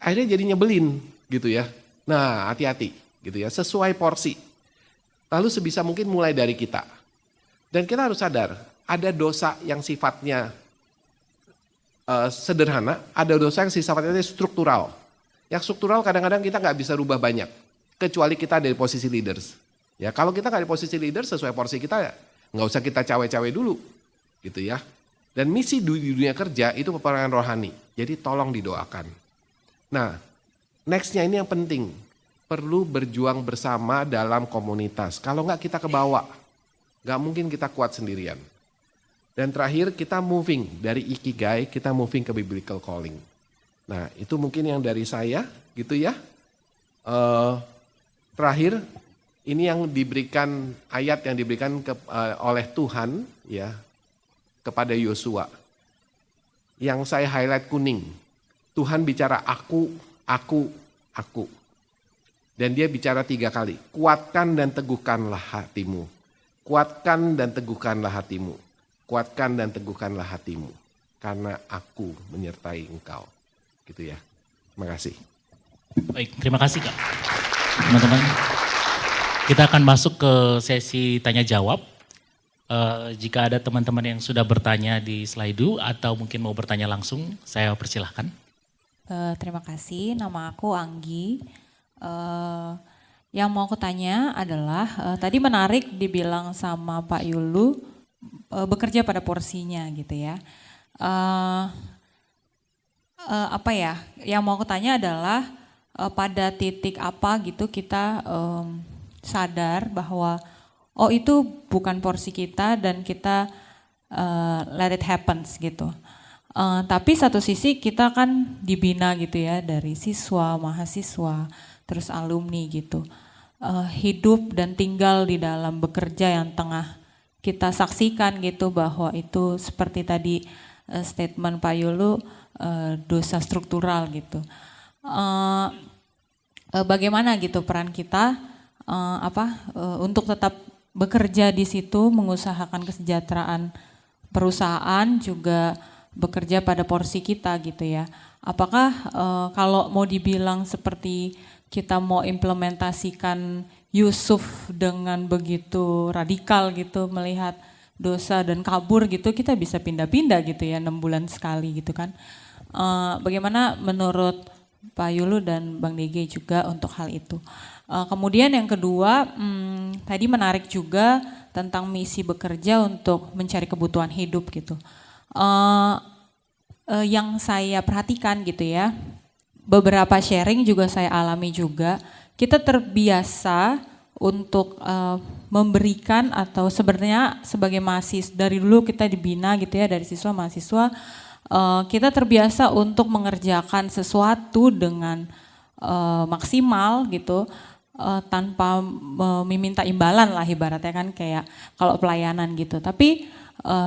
Akhirnya jadi nyebelin gitu ya. Nah hati-hati gitu ya, sesuai porsi. Lalu sebisa mungkin mulai dari kita. Dan kita harus sadar, ada dosa yang sifatnya sederhana, ada dosa yang sifatnya struktural. Yang struktural kadang-kadang kita nggak bisa rubah banyak, kecuali kita dari posisi leaders. Ya kalau kita nggak di posisi leaders sesuai porsi kita ya, nggak usah kita cawe-cawe dulu, gitu ya. Dan misi di dunia kerja itu peperangan rohani, jadi tolong didoakan. Nah, nextnya ini yang penting, perlu berjuang bersama dalam komunitas. Kalau nggak kita kebawa, nggak mungkin kita kuat sendirian. Dan terakhir kita moving dari ikigai, kita moving ke biblical calling. Nah itu mungkin yang dari saya gitu ya. Terakhir ini yang diberikan, ayat yang diberikan oleh Tuhan ya kepada Yosua. Yang saya highlight kuning. Tuhan bicara aku. Dan dia bicara 3 kali. Kuatkan dan teguhkanlah hatimu. Kuatkan dan teguhkanlah hatimu. kuatkan dan teguhkanlah hatimu, karena aku menyertai engkau. Gitu ya. Terima kasih. Baik, terima kasih Kak. Teman-teman, kita akan masuk ke sesi tanya jawab. Jika ada teman-teman yang sudah bertanya di Slido atau mungkin mau bertanya langsung, saya persilahkan. Terima kasih, nama aku Anggi. Yang mau aku tanya adalah, tadi menarik dibilang sama Pak Yulu, bekerja pada porsinya gitu ya. Apa ya, yang mau aku tanya adalah pada titik apa gitu kita sadar bahwa oh itu bukan porsi kita dan kita let it happens gitu. Tapi satu sisi kita kan dibina gitu ya dari siswa, mahasiswa, terus alumni gitu. Hidup dan tinggal di dalam bekerja yang tengah kita saksikan gitu bahwa itu seperti tadi statement Pak Yulu dosa struktural gitu. Bagaimana gitu peran kita untuk tetap bekerja di situ, mengusahakan kesejahteraan perusahaan, juga bekerja pada porsi kita gitu ya. Apakah kalau mau dibilang seperti kita mau implementasikan Yusuf dengan begitu radikal gitu, melihat dosa dan kabur gitu, kita bisa pindah-pindah gitu ya 6 bulan sekali gitu kan. Bagaimana menurut Pak Yulu dan Bang DG juga untuk hal itu. Kemudian yang kedua, tadi menarik juga tentang misi bekerja untuk mencari kebutuhan hidup gitu. Yang saya perhatikan gitu ya, beberapa sharing juga saya alami juga, kita terbiasa untuk memberikan atau sebenarnya sebagai mahasiswa, dari dulu kita dibina gitu ya, dari siswa mahasiswa, kita terbiasa untuk mengerjakan sesuatu dengan maksimal gitu, tanpa meminta imbalan lah ibaratnya kan, kayak kalau pelayanan gitu. Tapi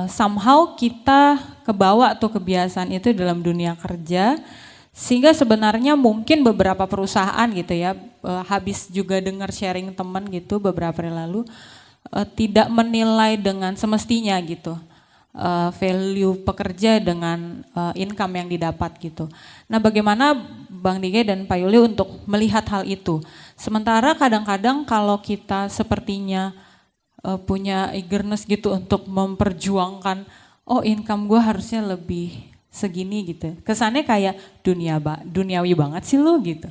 somehow kita kebawa tuh kebiasaan itu dalam dunia kerja, sehingga sebenarnya mungkin beberapa perusahaan gitu ya, habis juga dengar sharing teman gitu beberapa hari lalu, tidak menilai dengan semestinya gitu value pekerja dengan income yang didapat gitu. Nah, bagaimana Bang Dige dan Pak Yuli untuk melihat hal itu? Sementara kadang-kadang kalau kita sepertinya punya eagerness gitu untuk memperjuangkan, oh income gue harusnya lebih segini gitu. Kesannya kayak duniawi banget sih lo gitu.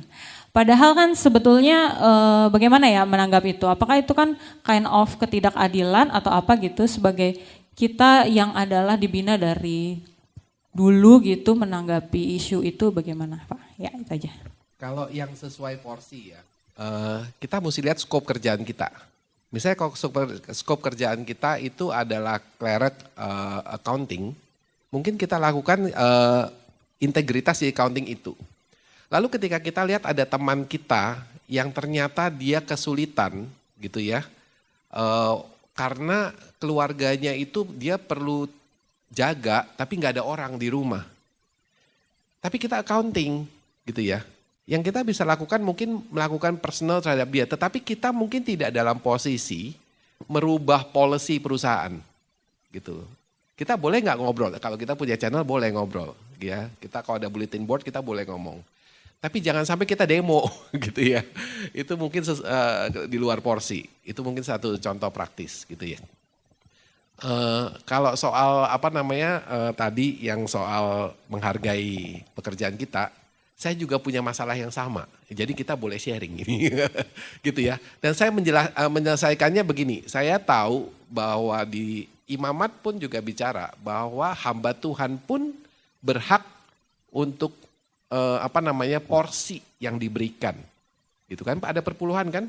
Padahal kan sebetulnya bagaimana ya menanggap itu? Apakah itu kan kind of ketidakadilan atau apa gitu, sebagai kita yang adalah dibina dari dulu gitu menanggapi isu itu bagaimana Pak? Ya itu aja. Kalau yang sesuai porsi ya, kita mesti lihat skop kerjaan kita. Misalnya kalau skop kerjaan kita itu adalah clerk accounting, mungkin kita lakukan integritas di accounting itu. Lalu ketika kita lihat ada teman kita yang ternyata dia kesulitan gitu ya, karena keluarganya itu dia perlu jaga tapi nggak ada orang di rumah. Tapi kita accounting gitu ya. Yang kita bisa lakukan mungkin melakukan personal terhadap dia, tetapi kita mungkin tidak dalam posisi merubah policy perusahaan gitu. Kita boleh nggak ngobrol? Kalau kita punya channel boleh ngobrol ya. Kita kalau ada bulletin board kita boleh ngomong. Tapi jangan sampai kita demo gitu ya. Itu mungkin di luar porsi. Itu mungkin satu contoh praktis gitu ya. Kalau soal tadi yang soal menghargai pekerjaan kita, saya juga punya masalah yang sama. Jadi kita boleh sharing ini gitu ya. Dan saya menyelesaikannya begini. Saya tahu bahwa di imamat pun juga bicara bahwa hamba Tuhan pun berhak untuk porsi yang diberikan. Gitu kan, Pak, ada perpuluhan kan?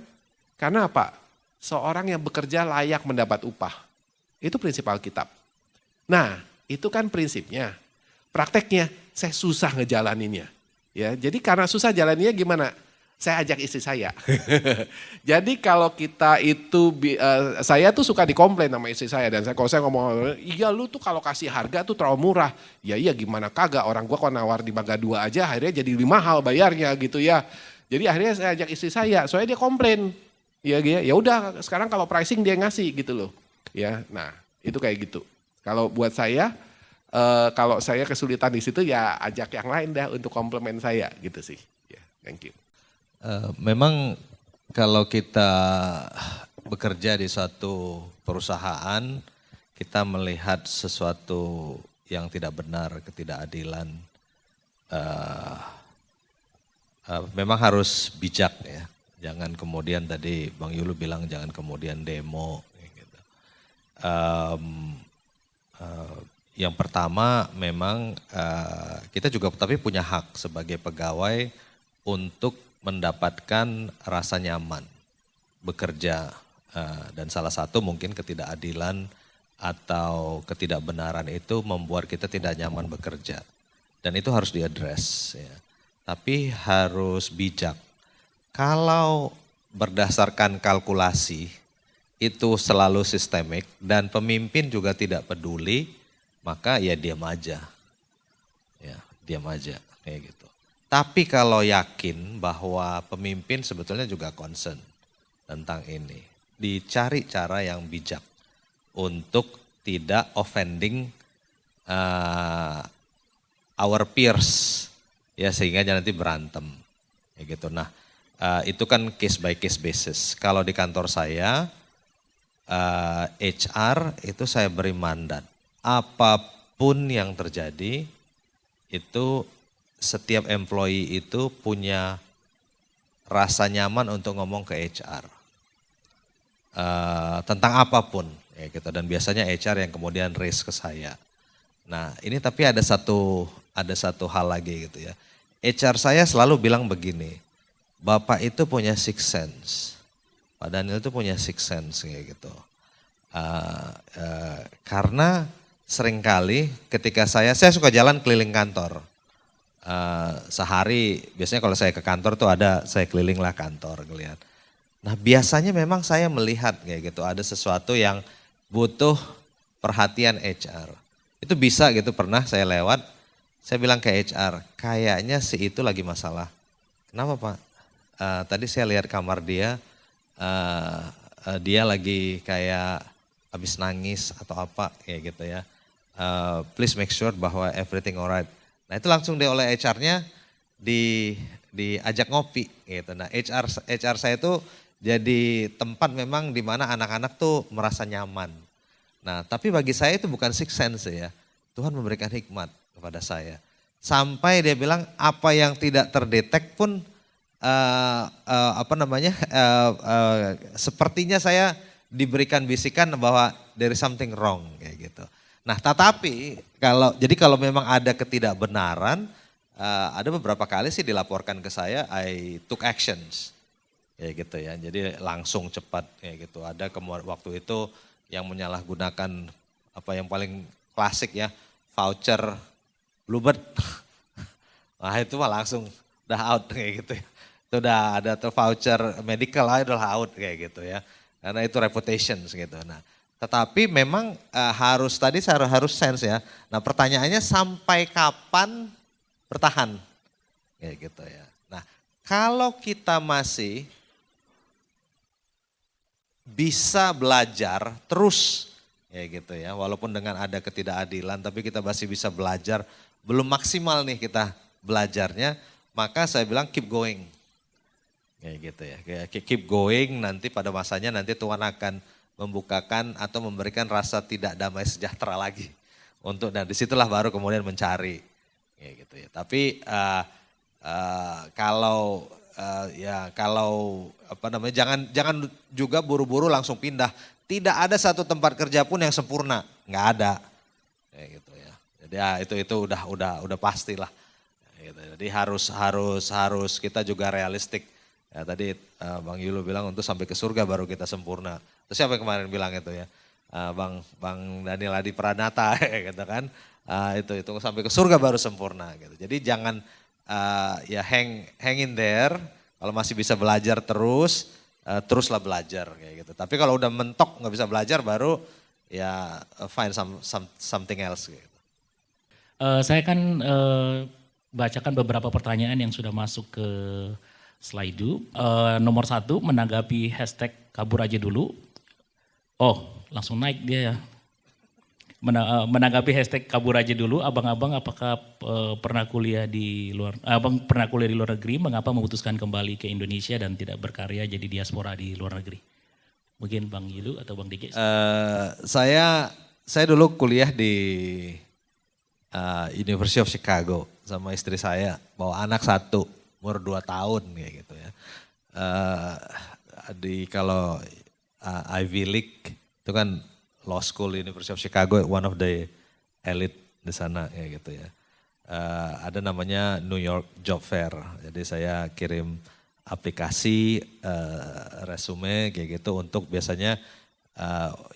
Karena apa? Seorang yang bekerja layak mendapat upah. Itu prinsip Alkitab. Nah, itu kan prinsipnya. Prakteknya saya susah ngejalaninnya. Ya, jadi karena susah jalaninnya gimana? Saya ajak istri saya. Jadi kalau kita itu, saya tuh suka dikomplain sama istri saya. Dan kalau saya ngomong, iya lu tuh kalau kasih harga tuh terlalu murah. Ya iya gimana kagak, orang gua kalau nawar di Mangga 2 aja akhirnya jadi lebih mahal bayarnya gitu ya. Jadi akhirnya saya ajak istri saya, soalnya dia komplain. Ya udah sekarang kalau pricing dia ngasih gitu loh. Ya, nah itu kayak gitu. Kalau buat saya, kalau saya kesulitan di situ ya ajak yang lain dah untuk komplement saya gitu sih. Ya, thank you. Memang kalau kita bekerja di suatu perusahaan, kita melihat sesuatu yang tidak benar, ketidakadilan, memang harus bijak ya. Jangan kemudian tadi Bang Yulu bilang jangan kemudian demo. Gitu. Yang pertama memang kita juga tapi punya hak sebagai pegawai untuk mendapatkan rasa nyaman bekerja dan salah satu mungkin ketidakadilan atau ketidakbenaran itu membuat kita tidak nyaman bekerja dan itu harus diadres ya. Tapi harus bijak. Kalau berdasarkan kalkulasi itu selalu sistemik dan pemimpin juga tidak peduli, maka ya diam aja. Ya, diam aja kayak gitu. Tapi kalau yakin bahwa pemimpin sebetulnya juga concern tentang ini, dicari cara yang bijak untuk tidak offending our peers ya sehingga nanti berantem. Ya gitu. Nah, itu kan case by case basis. Kalau di kantor saya HR itu saya beri mandat apapun yang terjadi itu setiap employee itu punya rasa nyaman untuk ngomong ke HR tentang apapun ya gitu dan biasanya HR yang kemudian raise ke saya. Nah ini tapi ada satu hal lagi gitu ya. HR saya selalu bilang begini, Bapak itu punya sixth sense, Pak Daniel itu punya sixth sense kayak gitu. Karena seringkali ketika saya suka jalan keliling kantor. Sehari biasanya kalau saya ke kantor tuh saya keliling lah kantor ngeliat. Nah biasanya memang saya melihat kayak gitu ada sesuatu yang butuh perhatian HR. Itu bisa gitu pernah saya lewat, saya bilang ke HR kayaknya si itu lagi masalah. Kenapa Pak? Tadi saya lihat kamar dia, dia lagi kayak habis nangis atau apa kayak gitu ya. Please make sure bahwa everything alright. Nah itu langsung oleh HR-nya diajak ngopi gitu. Nah HR saya itu jadi tempat memang di mana anak-anak tuh merasa nyaman. Nah tapi bagi saya itu bukan sixth sense ya. Tuhan memberikan hikmat kepada saya. Sampai dia bilang apa yang tidak terdetek pun sepertinya saya diberikan bisikan bahwa there is something wrong kayak gitu. Nah tetapi kalau memang ada ketidakbenaran, ada beberapa kali sih dilaporkan ke saya, I took actions. Kayak gitu ya, jadi langsung cepat kayak gitu. Ada waktu itu yang menyalahgunakan apa yang paling klasik ya, voucher Bluebird. Nah itu mah langsung udah out kayak gitu ya. Itu udah ada tuh voucher medical udah out kayak gitu ya. Karena itu reputation gitu. Nah tetapi memang harus sense ya. Nah pertanyaannya sampai kapan bertahan? Kayak gitu ya. Nah kalau kita masih bisa belajar terus kayak gitu ya. Walaupun dengan ada ketidakadilan tapi kita masih bisa belajar. Belum maksimal nih kita belajarnya. Maka saya bilang keep going. Kayak gitu ya. Keep going nanti pada masanya nanti Tuhan akan membukakan atau memberikan rasa tidak damai sejahtera lagi nah disitulah baru kemudian mencari kayak gitu ya. Tapi kalau jangan juga buru-buru langsung pindah. Tidak ada satu tempat kerja pun yang sempurna, nggak ada kayak gitu ya. Jadi itu udah pastilah. Gitu. Jadi harus kita juga realistik. Ya, tadi Bang Yulu bilang untuk sampai ke surga baru kita sempurna. Terus siapa yang kemarin bilang itu ya? Bang Daniel Adi Pranata gitu kan. Itu sampai ke surga baru sempurna gitu. Jadi jangan hang in there. Kalau masih bisa belajar teruslah belajar kayak gitu. Tapi kalau udah mentok nggak bisa belajar baru ya find something else gitu. Saya kan bacakan beberapa pertanyaan yang sudah masuk ke Slido. Nomor 1 menanggapi hashtag kabur aja dulu. Oh langsung naik dia ya. menanggapi hashtag kabur aja dulu. Abang-abang apakah pernah kuliah di luar, abang pernah kuliah di luar negeri, mengapa memutuskan kembali ke Indonesia dan tidak berkarya jadi diaspora di luar negeri? Mungkin Bang Yilu atau Bang Diki. Saya dulu kuliah di University of Chicago sama istri saya, bawa anak satu, umur 2 tahun kayak gitu ya. Kalau Ivy League itu kan law school University of Chicago, one of the elite di sana ya gitu ya. Ada namanya New York Job Fair, jadi saya kirim aplikasi, resume kayak gitu untuk biasanya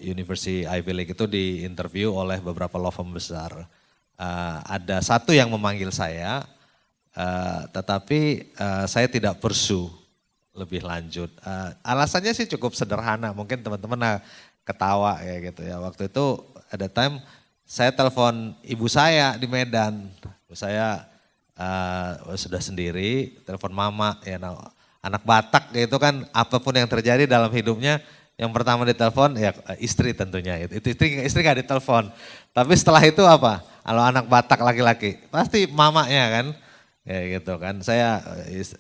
University Ivy League itu diinterview oleh beberapa law firm besar. Ada satu yang memanggil saya, tetapi saya tidak pursue lebih lanjut. Alasannya sih cukup sederhana, mungkin teman-teman ketawa ya gitu ya. Waktu itu ada time saya telepon ibu saya di Medan. Ibu saya sudah sendiri, telepon mama ya. Nah, anak Batak itu kan apapun yang terjadi dalam hidupnya yang pertama ditelepon ya istri tentunya. Itu istri gak ditelepon. Tapi setelah itu apa? Kalau anak Batak laki-laki pasti mamanya kan. Ya gitu kan.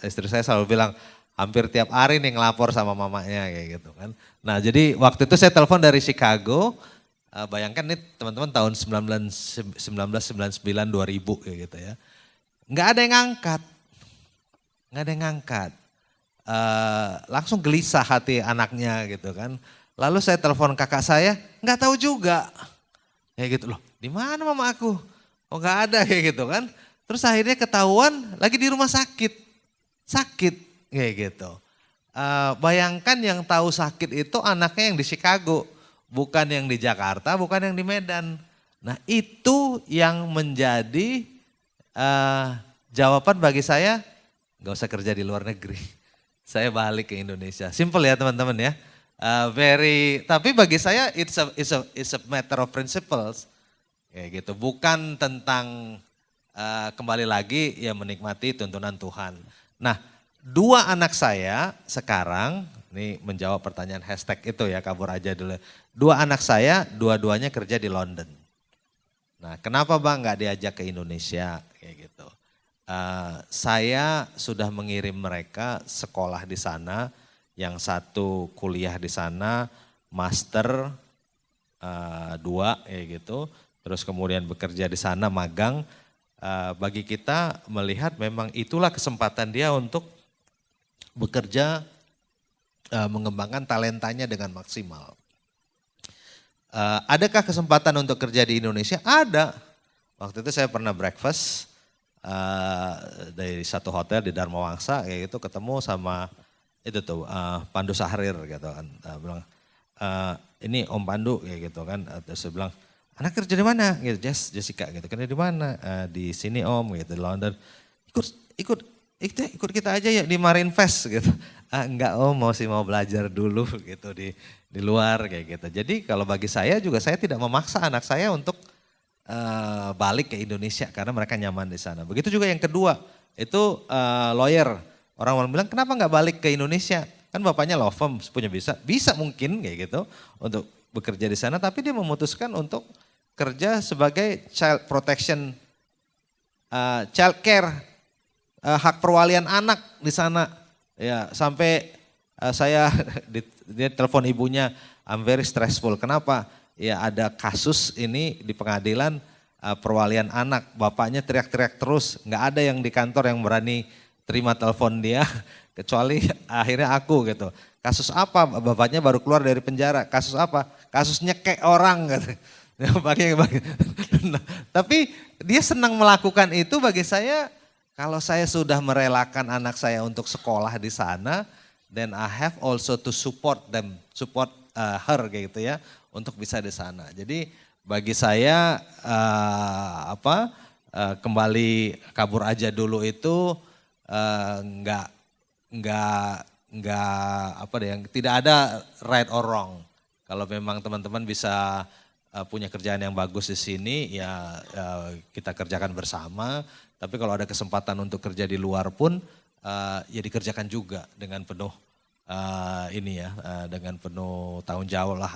Istri saya selalu bilang hampir tiap hari nih ngelapor sama mamanya kayak gitu kan. Nah jadi waktu itu saya telepon dari Chicago, bayangkan nih teman-teman tahun 1999 2000 kayak gitu ya. Nggak ada yang ngangkat. Langsung gelisah hati anaknya gitu kan. Lalu saya telepon kakak saya, nggak tahu juga. Kayak gitu loh, di mana mama aku? Oh nggak ada kayak gitu kan. Terus akhirnya ketahuan lagi di rumah sakit. Kayak gitu. Bayangkan yang tahu sakit itu anaknya yang di Chicago, bukan yang di Jakarta, bukan yang di Medan. Nah itu yang menjadi jawaban bagi saya, gak usah kerja di luar negeri. Saya balik ke Indonesia. Simple ya teman-teman ya. Tapi bagi saya it's a matter of principles. Kayak gitu. Bukan tentang kembali lagi ya menikmati tuntunan Tuhan. Nah 2 anak saya sekarang, ini menjawab pertanyaan hashtag itu ya kabur aja dulu. 2 anak saya, dua-duanya kerja di London. Nah kenapa Bang nggak diajak ke Indonesia kayak gitu. Saya sudah mengirim mereka sekolah di sana, yang satu kuliah di sana, master 2 kayak gitu. Terus kemudian bekerja di sana magang. Bagi kita melihat memang itulah kesempatan dia untuk bekerja, mengembangkan talentanya dengan maksimal. Adakah kesempatan untuk kerja di Indonesia? Ada. Waktu itu saya pernah breakfast dari satu hotel di Dharma Wangsa kayak gitu, ketemu sama itu tuh Pandu Sahrir gitu kan. Bilang ini Om Pandu kayak gitu kan. Terus saya bilang, anak kerja di mana? Gitu, Jessica gitu. Kerja di mana? Di sini Om gitu, di London. Ikut kita aja ya di Marine Fest gitu. Enggak Om, mau belajar dulu gitu di luar kayak gitu. Jadi kalau bagi saya juga saya tidak memaksa anak saya untuk balik ke Indonesia karena mereka nyaman di sana. Begitu juga yang kedua, itu lawyer. Orang bilang kenapa nggak balik ke Indonesia? Kan bapaknya law firm, punya bisa mungkin kayak gitu untuk bekerja di sana. Tapi dia memutuskan untuk kerja sebagai child protection, child care, hak perwalian anak di sana. Ya sampai saya dia telepon ibunya, I'm very stressful. Kenapa? Ya ada kasus ini di pengadilan perwalian anak. Bapaknya teriak-teriak terus, nggak ada yang di kantor yang berani terima telepon dia kecuali akhirnya aku gitu. Kasus apa? Bapaknya baru keluar dari penjara. Kasus apa? Kasus nyekek orang gitu. Tapi dia senang melakukan itu. Bagi saya, kalau saya sudah merelakan anak saya untuk sekolah di sana, then I have also to support her gitu ya, untuk bisa di sana. Jadi bagi saya kembali kabur aja dulu itu tidak ada right or wrong. Kalau memang teman-teman bisa punya kerjaan yang bagus di sini, ya kita kerjakan bersama. Tapi kalau ada kesempatan untuk kerja di luar pun, ya dikerjakan juga dengan penuh ini ya dengan penuh tanggung jawab lah.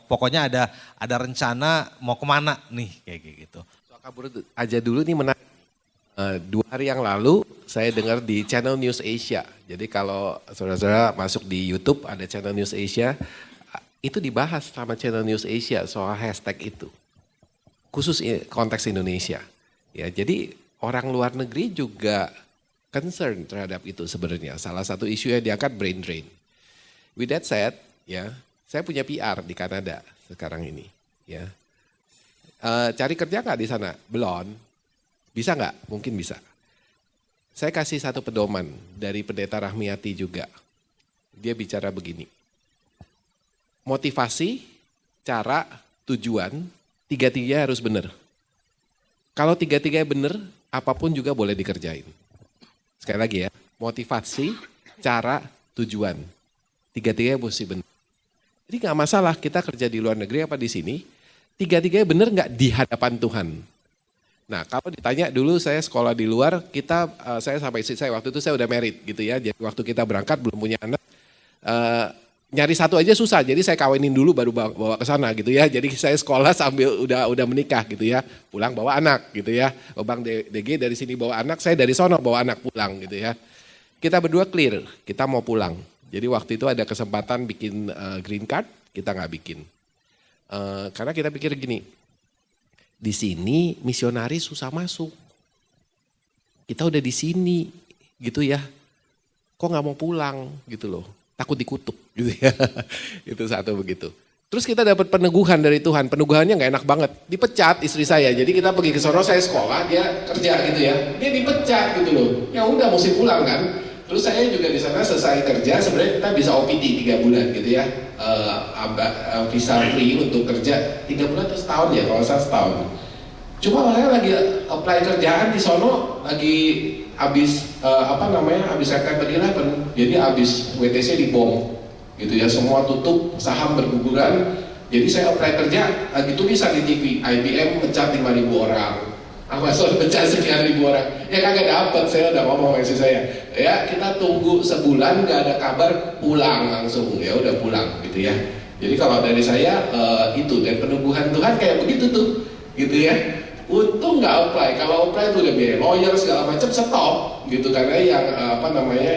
Pokoknya ada rencana mau kemana nih kayak gitu. So, kabur aja dulu nih menarik. 2 hari yang lalu saya dengar di Channel News Asia. Jadi kalau saudara-saudara masuk di YouTube ada Channel News Asia, itu dibahas sama Channel News Asia soal hashtag itu. Khusus konteks Indonesia. Ya, jadi orang luar negeri juga concern terhadap itu sebenarnya. Salah satu isu yang diangkat brain drain. With that said, ya, saya punya PR di Kanada sekarang ini. Ya, cari kerja nggak di sana? Belum. Bisa nggak? Mungkin bisa. Saya kasih satu pedoman dari Pendeta Rahmiati juga. Dia bicara begini. Motivasi, cara, tujuan, 3-3 harus benar. Kalau 3-3 benar, apapun juga boleh dikerjain. Sekali lagi ya, motivasi, cara, tujuan. 3-3 mesti benar. Jadi nggak masalah kita kerja di luar negeri apa di sini, 3-3 benar nggak di hadapan Tuhan. Nah kalau ditanya dulu saya sekolah di luar, saya sampai istri saya waktu itu saya udah married gitu ya. Jadi waktu kita berangkat belum punya anak, nyari satu aja susah. Jadi saya kawinin dulu baru bawa ke sana gitu ya. Jadi saya sekolah sambil udah menikah gitu ya. Pulang bawa anak gitu ya. Bang DG dari sini bawa anak, saya dari sono bawa anak pulang gitu ya. Kita berdua clear, kita mau pulang. Jadi waktu itu ada kesempatan bikin green card, kita nggak bikin. Karena kita pikir gini, di sini misionaris susah masuk. Kita udah di sini gitu ya. Kok nggak mau pulang gitu loh. Takut dikutuk gitu ya. Itu satu begitu. Terus kita dapat peneguhan dari Tuhan. Peneguhannya nggak enak banget. Dipecat istri saya. Jadi kita pergi ke sono, saya sekolah, dia kerja gitu ya. Dia dipecat gitu loh. Ya udah mesti pulang kan. Terus saya juga di sana selesai kerja, sebenarnya kita bisa OPT 3 bulan gitu ya. Visa free untuk kerja 3 bulan atau setahun ya, kalau saya setahun. Cuma saya lagi apply kerjaan di sono, lagi habis habis September 11, jadi habis WTC dibom gitu ya, semua tutup, saham berguguran. Jadi saya apply kerja, lagi tulisan di TV, IBM pecat 5.000 orang, Amazon pecat sekian ribu orang. Ya kagak dapet, saya udah ngomong sama istri saya, ya kita tunggu sebulan gak ada kabar, pulang langsung, ya udah pulang gitu ya. Jadi kalau dari saya itu, dan peneguhan Tuhan kayak begitu tuh gitu ya. Untung nggak apply, kalau apply itu udah biaya lawyer segala macam, stop gitu, karena yang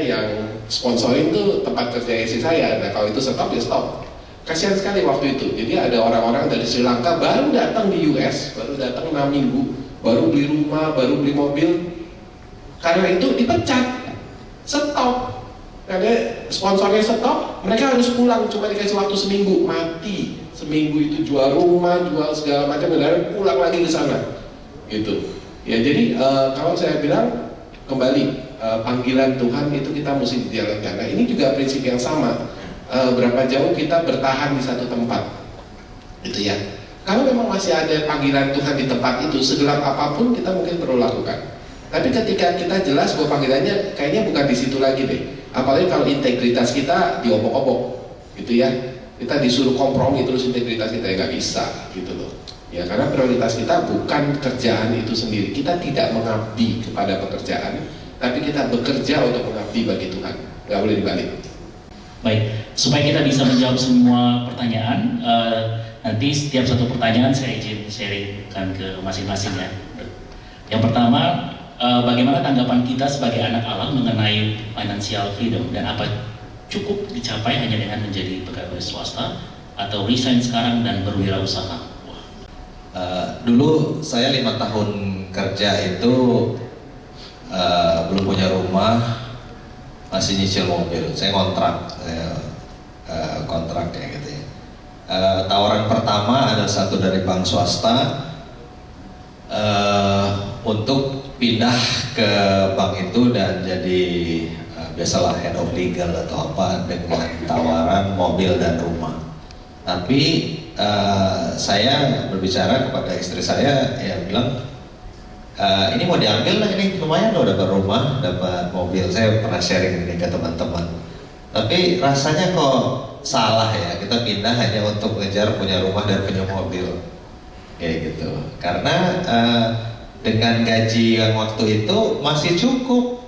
yang sponsoring tuh tempat kerja istri saya. Nah kalau itu stop ya stop. Kasihan sekali waktu itu. Jadi ada orang-orang dari Sri Lanka baru datang di US, baru datang 6 minggu, baru beli rumah, baru beli mobil. Karena itu dipecat, stop. Karena sponsornya stop, mereka harus pulang, cuma dikasih waktu seminggu, mati. Seminggu itu jual rumah, jual segala macam, dan pulang lagi ke sana. Gitu. Ya jadi kalau saya bilang kembali, panggilan Tuhan itu kita mesti dijalankan. Nah ini juga prinsip yang sama. Berapa jauh kita bertahan di satu tempat, gitu ya. Kalau memang masih ada panggilan Tuhan di tempat itu, segelap apapun kita mungkin perlu lakukan. Tapi ketika kita jelas bahwa panggilannya kayaknya bukan di situ lagi deh. Apalagi kalau integritas kita diobok-obok, gitu ya. Kita disuruh kompromi terus integritas kita, ya nggak bisa, gitu loh. Ya karena prioritas kita bukan kerjaan itu sendiri. Kita tidak mengabdi kepada pekerjaan, tapi kita bekerja untuk mengabdi bagi Tuhan. Nggak boleh dibalik. Baik, supaya kita bisa menjawab semua pertanyaan, nanti setiap satu pertanyaan saya izin sharingkan ke masing-masing ya. Yang pertama, bagaimana tanggapan kita sebagai anak Allah mengenai financial freedom, dan apa cukup dicapai hanya dengan menjadi pegawai swasta atau resign sekarang dan berwirausaha? Dulu saya 5 tahun kerja itu belum punya rumah, masih nyicil mobil. Saya kontrak kayak gitu ya. Tawaran pertama ada satu dari bank swasta untuk pindah ke bank itu dan jadi biasalah head of legal atau apa, dengan tawaran mobil dan rumah. Tapi saya berbicara kepada istri saya, ya bilang ini mau diambil lah, ini lumayan loh, dapat rumah, dapat mobil. Saya pernah sharing ini ke teman-teman. Tapi rasanya kok salah ya, kita pindah hanya untuk ngejar punya rumah dan punya mobil, kayak gitu. Karena dengan gaji yang waktu itu masih cukup,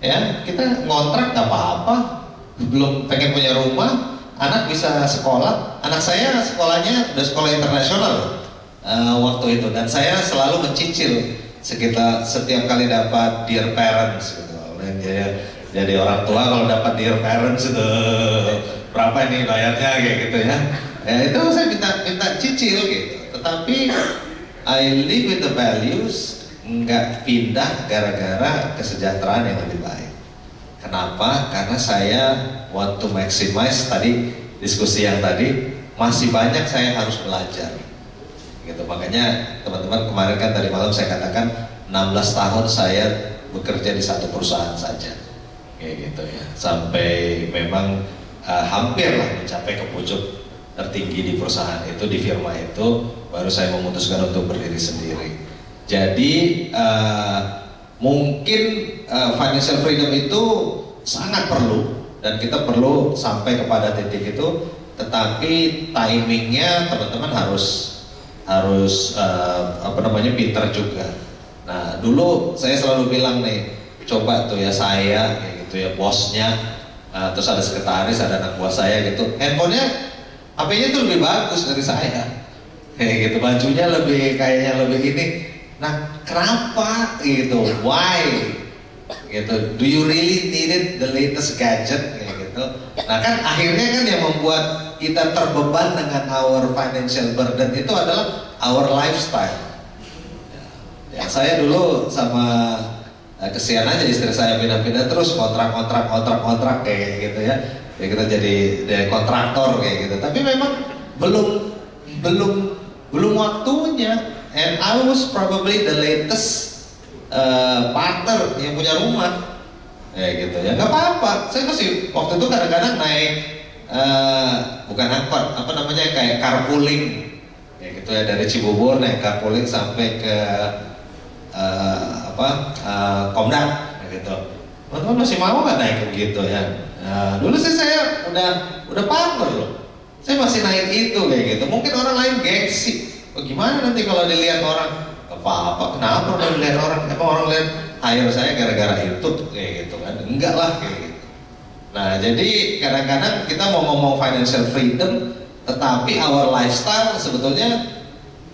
ya kita ngontrak nggak apa-apa, belum pengen punya rumah, anak bisa sekolah. Anak saya sekolahnya udah sekolah internasional waktu itu, dan saya selalu mencicil setiap kali dapat dear parents gitu. Jadi orang tua kalau dapat dear parents itu berapa ini bayarnya kayak gitu ya. Ya itu saya minta cicil gitu. Tetapi I live with the values, nggak pindah gara-gara kesejahteraan yang lebih baik. Kenapa? Karena saya want to maximize, tadi diskusi yang tadi, masih banyak saya harus belajar. Gitu. Makanya teman-teman kemarin kan tadi malam saya katakan 16 tahun saya bekerja di satu perusahaan saja. Kayak gitu ya. Sampai memang hampir lah mencapai ke pucuk tertinggi di perusahaan itu, di firma itu, baru saya memutuskan untuk berdiri sendiri. Jadi mungkin financial freedom itu sangat perlu, dan kita perlu sampai kepada titik itu, tetapi timingnya teman-teman harus pintar juga. Nah dulu saya selalu bilang nih, coba tuh ya saya kayak gitu ya, bosnya, terus ada sekretaris, ada anak buah saya gitu, handphonenya HP-nya tuh lebih bagus dari saya, kayak gitu, bajunya kayaknya lebih gini. Nah, kenapa gitu? Why? Gitu. Do you really need the latest gadget? Kayak gitu. Nah, kan akhirnya kan yang membuat kita terbeban dengan our financial burden itu adalah our lifestyle. Ya, saya dulu sama kesian aja istri saya pindah-pindah terus kontrak kayak gitu ya. Ya kita jadi kontraktor kayak gitu. Tapi memang belum waktunya. And I was probably the latest partner yang punya rumah, kayak gitu ya. Nggak apa-apa. Saya masih waktu itu kadang-kadang naik bukan angkot, kayak carpooling, kayak gitu ya, dari Cibubur naik carpooling sampai ke Komdak, kayak gitu. Teman-teman masih mau nggak naik begitu ya? Nah, dulu sih saya udah partner loh. Saya masih naik itu kayak gitu. Mungkin orang lain gengsi. Gimana nanti kalau dilihat orang? Apa-apa, kenapa kalau dilihat orang? Emang orang lihat hire saya gara-gara itu kayak gitu kan? Enggak lah kayak gitu. Nah, jadi kadang-kadang kita mau ngomong financial freedom, tetapi our lifestyle sebetulnya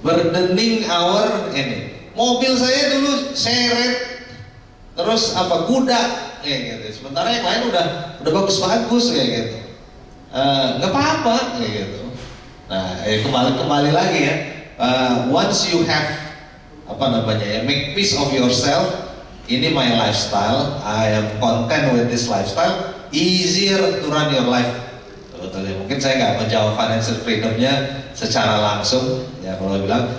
burdening our ini. Mobil saya dulu seret, terus kuda kayak gitu. Sementara yang lain udah bagus-bagus kayak gitu. Nggak apa-apa kayak gitu. Nah, kembali lagi ya. Once you have make peace of yourself, ini my lifestyle, I am content with this lifestyle, easier to run your life. Sebetulnya mungkin saya nggak menjawab financial freedomnya secara langsung ya, kalau bilang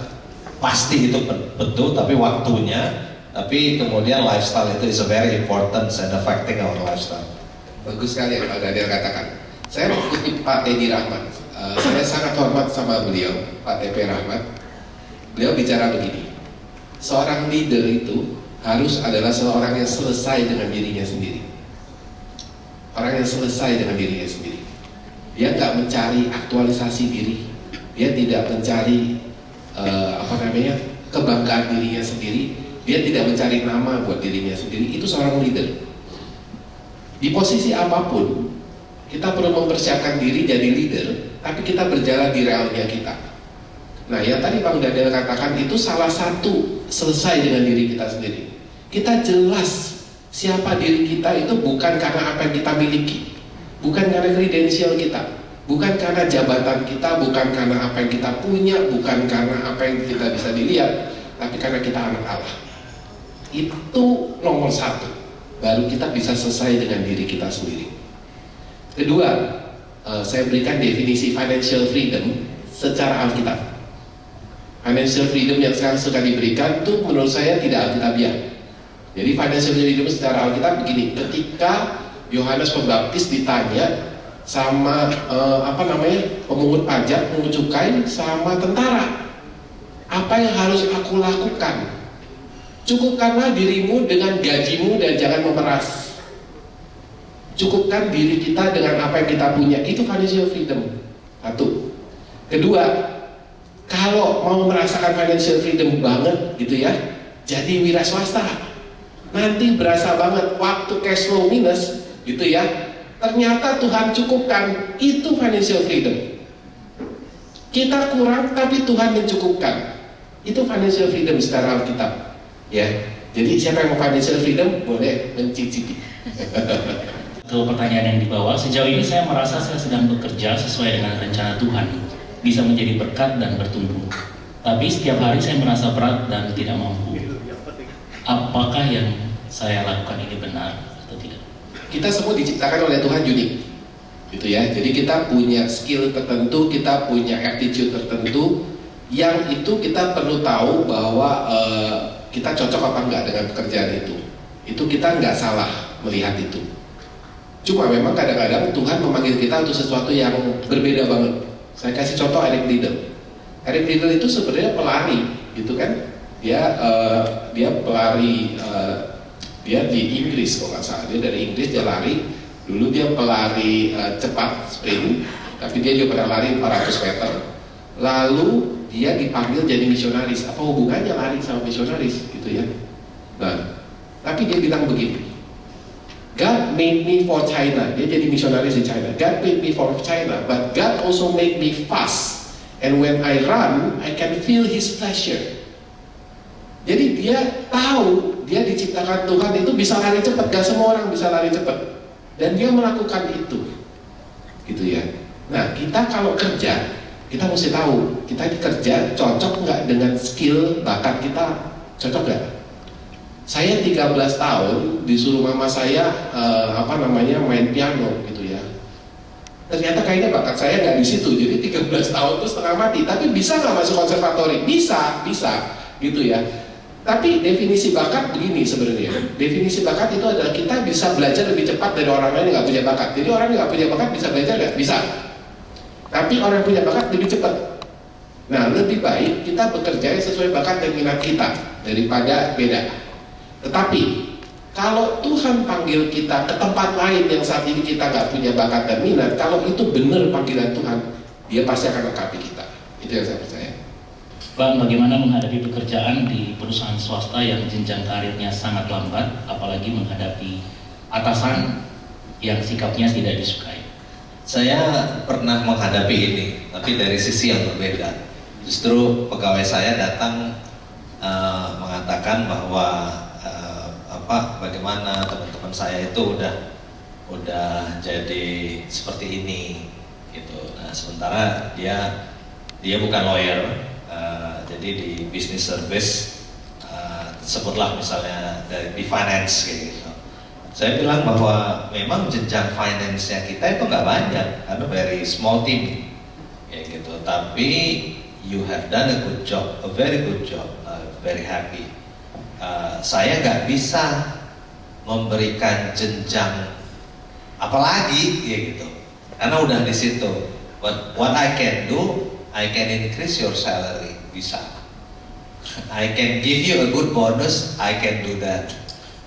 pasti itu betul, tapi waktunya, tapi kemudian lifestyle itu is a very important and affecting our lifestyle. Bagus sekali yang Pak Daniel katakan. Saya mengikuti Pak Teddy Rahmat. Saya sangat hormat sama beliau, Pak TP Rahmat. Beliau bicara begini, seorang leader itu harus adalah seorang yang selesai dengan dirinya sendiri. Orang yang selesai dengan dirinya sendiri. Dia nggak mencari aktualisasi diri, dia tidak mencari kebanggaan dirinya sendiri, dia tidak mencari nama buat dirinya sendiri. Itu seorang leader. Di posisi apapun, kita perlu mempersiapkan diri jadi leader, tapi kita berjalan di realnya kita. Nah, yang tadi Bang Daniel katakan itu salah satu selesai dengan diri kita sendiri. Kita jelas siapa diri kita itu bukan karena apa yang kita miliki, bukan karena kredensial kita, bukan karena jabatan kita, bukan karena apa yang kita punya, bukan karena apa yang kita bisa dilihat, tapi karena kita anak Allah. Itu nomor satu. Baru kita bisa selesai dengan diri kita sendiri. Kedua, saya berikan definisi financial freedom secara Alkitab. Financial freedom yang sekarang suka diberikan itu menurut saya tidak alkitabiah. Jadi financial freedom secara Alkitab begini, ketika Yohanes Pembaptis ditanya sama pemungut pajak, pungut cukai sama tentara, apa yang harus aku lakukan? Cukupkanlah dirimu dengan gajimu dan jangan memeras. Cukupkan diri kita dengan apa yang kita punya. Itu financial freedom. Satu. Kedua, kalau mau merasakan financial freedom banget gitu ya, jadi wira swasta. Nanti berasa banget waktu cash flow minus gitu ya. ternyata Tuhan cukupkan, itu financial freedom. Kita kurang tapi Tuhan mencukupkan, itu financial freedom secara Alkitab. Ya, jadi siapa yang mau financial freedom boleh mencicipi. Ke pertanyaan yang dibawa, sejauh ini saya merasa saya sedang bekerja sesuai dengan rencana Tuhan, bisa menjadi berkat dan bertumbuh. Tapi setiap hari saya merasa berat dan tidak mampu. Apakah yang saya lakukan ini benar atau tidak? Kita semua diciptakan oleh Tuhan unik, gitu ya. Jadi kita punya skill tertentu, kita punya attitude tertentu, yang itu kita perlu tahu bahwa kita cocok apa enggak dengan pekerjaan itu. Itu kita nggak salah melihat itu. Cuma memang kadang-kadang Tuhan memanggil kita untuk sesuatu yang berbeda banget. Saya kasih contoh Eric Liddell. Eric Liddell itu sebenarnya pelari, gitu kan? Dia pelari, dia di Inggris kalau nggak salah. Dia dari Inggris, dia lari. Dulu dia pelari cepat sprint, tapi dia juga pernah lari 400 meter. Lalu dia dipanggil jadi misionaris. Apa hubungannya lari sama misionaris, gitu ya? Nah, tapi dia bilang begini. God made me for China. Dia jadi misionaris di China. God made me for China, but God also made me fast. And when I run, I can feel His pleasure. Jadi dia tahu dia diciptakan Tuhan itu bisa lari cepat. Gak semua orang bisa lari cepat. Dan dia melakukan itu, gitu ya. Nah, kita kalau kerja, kita mesti tahu kita kerja cocok nggak dengan skill bakat kita, cocok nggak? Saya 13 tahun disuruh mama saya main piano gitu ya. Ternyata kayaknya bakat saya nggak di situ. Jadi 13 tahun itu setengah mati. Tapi bisa nggak masuk konservatori? Bisa, gitu ya. Tapi definisi bakat begini sebenarnya. Definisi bakat itu adalah kita bisa belajar lebih cepat dari orang lain yang nggak punya bakat. Jadi orang yang nggak punya bakat bisa belajar nggak? Bisa. Tapi orang yang punya bakat lebih cepat. Nah, lebih baik kita bekerja sesuai bakat dan minat kita daripada beda. Tetapi kalau Tuhan panggil kita ke tempat lain yang saat ini kita nggak punya bakat dan minat, kalau itu benar panggilan Tuhan, Dia pasti akan lengkapi kita. Itu yang saya percaya. Pak, bagaimana menghadapi pekerjaan di perusahaan swasta yang jenjang karirnya sangat lambat, apalagi menghadapi atasan yang sikapnya tidak disukai? Saya pernah menghadapi ini, tapi dari sisi yang berbeda. Justru pegawai saya datang mengatakan bahwa bagaimana teman-teman saya itu udah jadi seperti ini, gitu. Nah, sementara dia bukan lawyer. Jadi di business service, sebutlah misalnya di finance gitu. Saya bilang bahwa memang jenjang finance-nya kita itu nggak banyak, karena very small team, ya gitu. Tapi you have done a good job, a very good job, very happy. Saya nggak bisa memberikan jenjang apalagi, ya gitu, karena udah di situ. But what I can do, I can increase your salary, bisa. I can give you a good bonus, I can do that.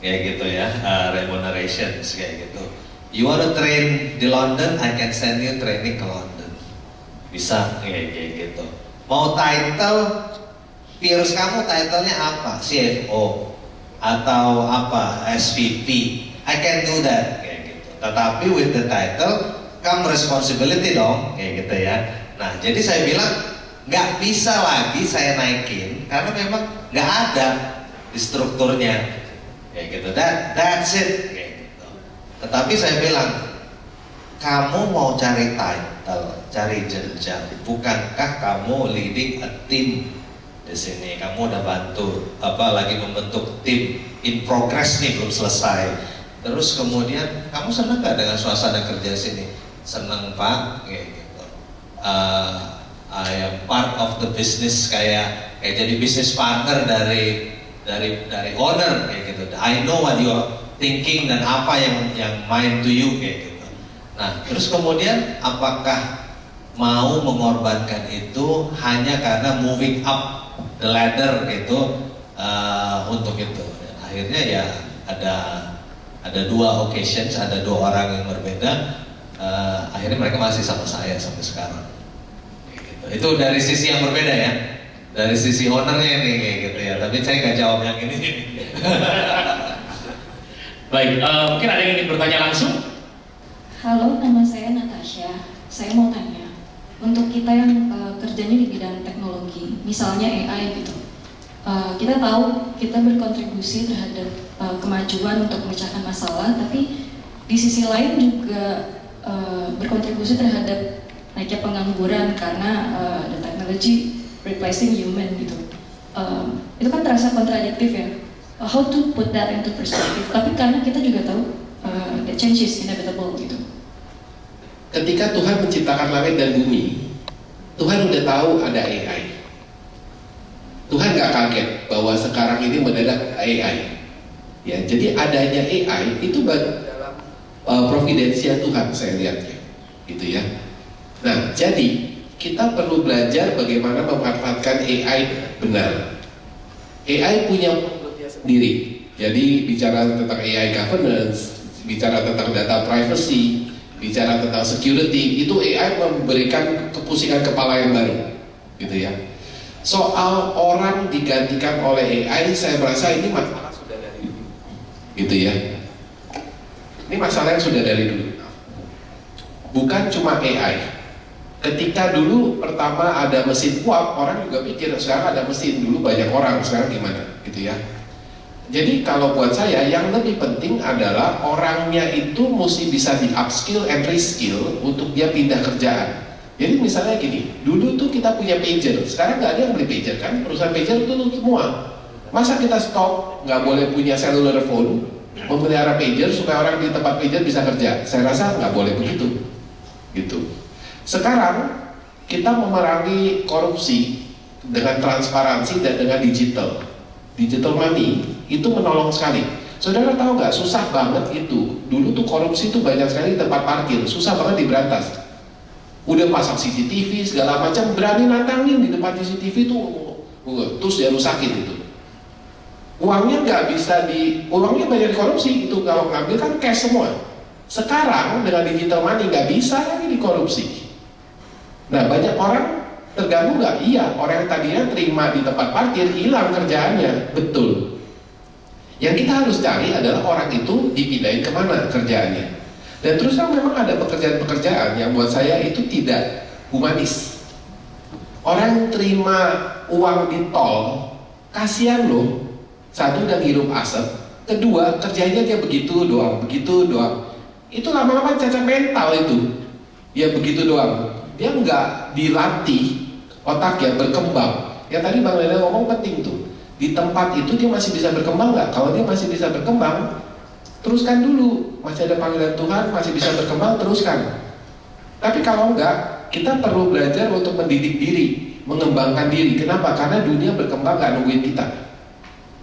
Kayak gitu ya, remunerations kayak gitu. You want to train di London, I can send you training ke London. Bisa kayak gitu. Mau title, virus kamu titlenya apa? CFO atau apa? SVP. I can do that kayak gitu. Tetapi with the title come responsibility dong, kayak gitu ya. Nah, jadi saya bilang nggak bisa lagi saya naikin karena memang nggak ada di strukturnya, kayak gitu. That's it, kayak gitu. Tetapi saya bilang, kamu mau cari title, cari jenjang, bukankah kamu leading a team di sini? Kamu udah bantu lagi membentuk tim in progress nih, belum selesai. Terus kemudian kamu senang nggak dengan suasana kerja sini? Senang Pak, kayak gitu. I am part of the business, kayak jadi business partner dari owner, kayak gitu. I know what you are thinking dan apa yang main to you, kayak gitu. Nah, terus kemudian apakah mau mengorbankan itu hanya karena moving up the ladder gitu untuk itu? Dan akhirnya ya ada dua occasions, ada dua orang yang berbeda. Akhirnya mereka masih sama saya sampai sekarang. Gitu. Itu dari sisi yang berbeda ya, dari sisi ownernya ini kayak gitu ya. Tapi saya nggak jawab yang ini. Baik, mungkin ada yang ingin bertanya langsung? Halo, nama saya Natasha. Saya mau tanya, untuk kita yang kerjanya di bidang teknologi, misalnya AI gitu, kita tahu kita berkontribusi terhadap kemajuan untuk memecahkan masalah, tapi di sisi lain juga berkontribusi terhadap naiknya pengangguran karena the technology replacing human gitu. Itu kan terasa kontradiktif ya. How to put that into perspective? Tapi karena kita juga tahu the change is inevitable gitu. Ketika Tuhan menciptakan langit dan bumi, Tuhan udah tahu ada AI. Tuhan nggak kaget bahwa sekarang ini mendadak AI. Ya, jadi adanya AI itu baru dalam providensia Tuhan, saya lihatnya, gitu ya. Nah, jadi kita perlu belajar bagaimana memanfaatkan AI benar. AI punya problemnya sendiri. Jadi bicara tentang AI governance, bicara tentang data privacy, bicara tentang security, itu AI memberikan kepusingan kepala yang baru, gitu ya. Soal orang digantikan oleh AI, saya merasa ini masalah sudah dari dulu, gitu ya. Ini masalah yang sudah dari dulu, bukan cuma AI. Ketika dulu pertama ada mesin uap, orang juga pikir sekarang ada mesin, dulu banyak orang, sekarang gimana, gitu ya. Jadi kalau buat saya yang lebih penting adalah orangnya itu mesti bisa di upskill and reskill untuk dia pindah kerjaan. Jadi misalnya gini, dulu tuh kita punya pager, sekarang nggak ada yang beli pager kan, perusahaan pager itu semua. Masa kita stop, nggak boleh punya cellular phone, memelihara pager supaya orang di tempat pager bisa kerja? Saya rasa nggak boleh begitu, gitu. Sekarang kita memerangi korupsi dengan transparansi dan dengan digital money itu menolong sekali. Saudara tahu nggak, susah banget itu. Dulu tuh korupsi tuh banyak sekali di tempat parkir, susah banget diberantas. Udah pasang CCTV segala macam, berani nantangin di depan CCTV tuh, terus dia rusakin itu. Uangnya nggak bisa uangnya banyak dikorupsi itu, kalau ngambil kan cash semua. Sekarang dengan digital money nggak bisa lagi dikorupsi. Nah, banyak orang terganggu nggak? Iya, orang yang tadinya terima di tempat parkir hilang kerjaannya, betul. Yang kita harus cari adalah orang itu dipindahin kemana kerjaannya. Dan terus terang memang ada pekerjaan-pekerjaan yang buat saya itu tidak humanis. Orang yang terima uang di tol, kasihan loh. Satu udah ngirup asap, kedua kerjanya dia begitu doang. Itu lama-lama cacat mental itu. Ya begitu doang. Dia nggak dilatih otaknya berkembang. Yang tadi Bang Lena ngomong penting tuh. Di tempat itu dia masih bisa berkembang nggak? Kalau dia masih bisa berkembang, teruskan dulu. Masih ada panggilan Tuhan, masih bisa berkembang, teruskan. Tapi kalau enggak, kita perlu belajar untuk mendidik diri, mengembangkan diri. Kenapa? Karena dunia berkembang nggak nungguin kita.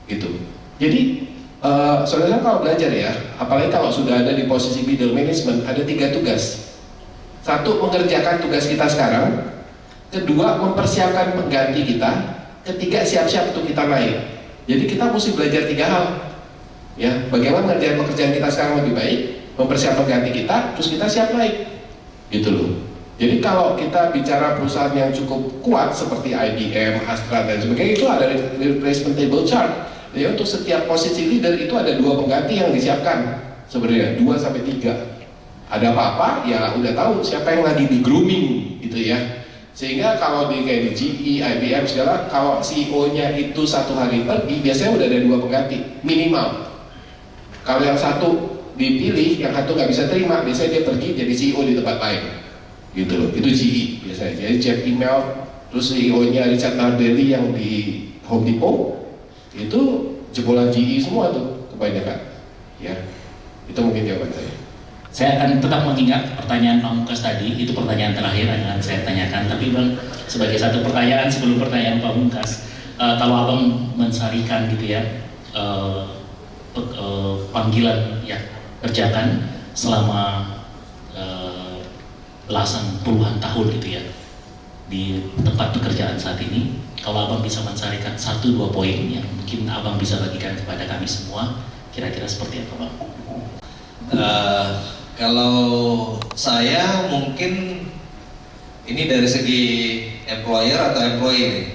Gitu. Jadi, saudara kalau belajar ya, apalagi kalau sudah ada di posisi middle management, ada 3 tugas. 1, mengerjakan tugas kita sekarang. 2, mempersiapkan pengganti kita. 3, siap-siap untuk kita naik. Jadi kita mesti belajar 3 hal. Ya, bagaimana mengerjakan pekerjaan kita sekarang lebih baik, mempersiapkan pengganti kita, terus kita siap naik. Gitu loh. Jadi kalau kita bicara perusahaan yang cukup kuat seperti IBM, Astra dan sebagainya, itu ada replacement table chart. Jadi untuk setiap posisi leader itu ada 2 pengganti yang disiapkan. Sebenarnya 2 sampai 3. Ada apa-apa, ya udah tahu siapa yang lagi di grooming gitu ya. Sehingga kalau kayak di GE, IBM segala, kalau CEO-nya itu 1 hari pergi, biasanya udah ada 2 pengganti minimal. Kalau yang 1 dipilih, yang 1 nggak bisa terima, biasanya dia pergi jadi CEO di tempat lain. Gitu loh, itu GE biasanya. Jadi Jeff Immelt, terus CEO-nya Richard Nardelli yang di Home Depot, itu jebolan GE semua tuh kebanyakan. Ya, itu mungkin jawaban saya. Saya akan tetap mengingat pertanyaan Pak Mungkas tadi, itu pertanyaan terakhir yang akan saya tanyakan. Tapi Bang, sebagai satu pertanyaan sebelum pertanyaan Pak Mungkas, kalau Abang mensarikan gitu ya, panggilan yang kerjakan selama belasan puluhan tahun gitu ya, di tempat pekerjaan saat ini, kalau Abang bisa mensarikan 1-2 poin yang mungkin Abang bisa bagikan kepada kami semua, kira-kira seperti apa Bang? Kalau saya mungkin ini dari segi employer atau employee nih,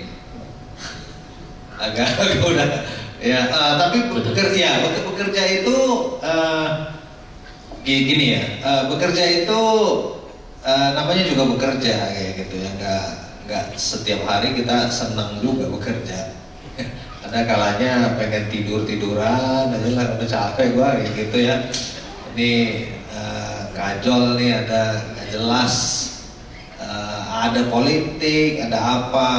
agak udah ya. Tapi bekerja itu gini ya, bekerja itu namanya juga bekerja kayak gitu ya, nggak setiap hari kita senang juga bekerja. Ada kalanya pengen tiduran aja lah, udah capek gua kayak gitu ya. Ini kajol nih, ada nggak jelas, ada politik, ada apa,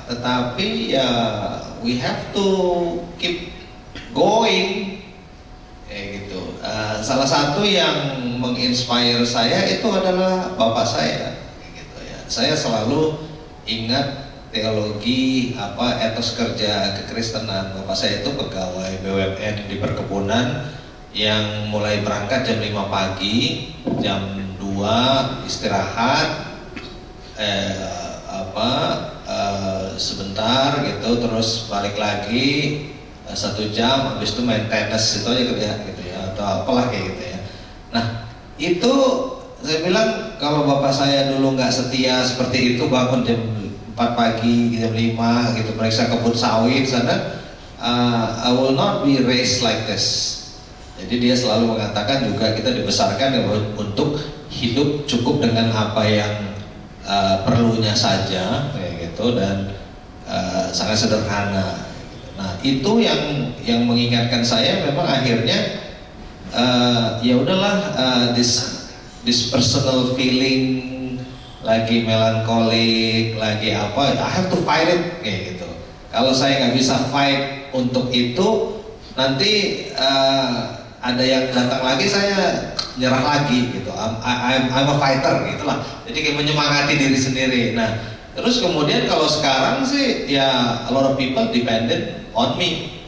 tetapi ya we have to keep going kayak gitu. Salah satu yang menginspire saya itu adalah bapak saya kayak gitu ya. Saya selalu ingat teologi etos kerja kekristenan. Bapak saya itu pegawai BUMN di perkebunan yang mulai berangkat jam 5 pagi, jam 2 istirahat, sebentar gitu, terus balik lagi 1 jam, habis itu main tenis, itu aja kerja gitu ya, atau apalah kayak gitu ya. Nah itu saya bilang kalau bapak saya dulu nggak setia seperti itu, bangun jam 4 pagi, jam 5 gitu, periksa kebun sawit sana, I will not be raised like this. Jadi dia selalu mengatakan juga kita dibesarkan untuk hidup cukup dengan apa yang perlunya saja kayak gitu, dan sangat sederhana. Nah itu yang mengingatkan saya, memang akhirnya ya udahlah, this personal feeling, lagi melankolik, lagi apa, I have to fight it kayak gitu. Kalau saya nggak bisa fight untuk itu, nanti ada yang datang lagi, saya nyerah lagi gitu. I'm a fighter gitulah. Jadi kayak menyemangati diri sendiri. Nah, terus kemudian kalau sekarang sih ya a lot of people dependent on me.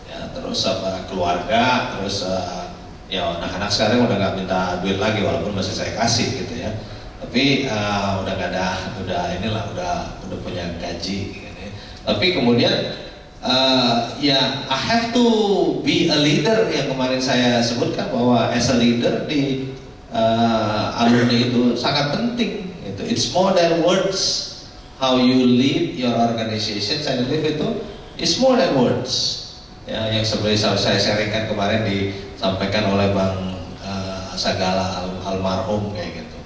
Ya, terus keluarga, terus ya anak-anak sekarang udah nggak minta duit lagi walaupun masih saya kasih gitu ya. Tapi udah nggak ada, udah punya gaji. Gitu. Tapi kemudian ya I have to be a leader, yang kemarin saya sebutkan bahwa as a leader di alumni itu sangat penting. Gitu. It's more than words. How you lead your organization, saya believe itu is more than words. Ya, yang seperti saya sharingkan kemarin disampaikan oleh Bang Sagala almarhum kayak gitu.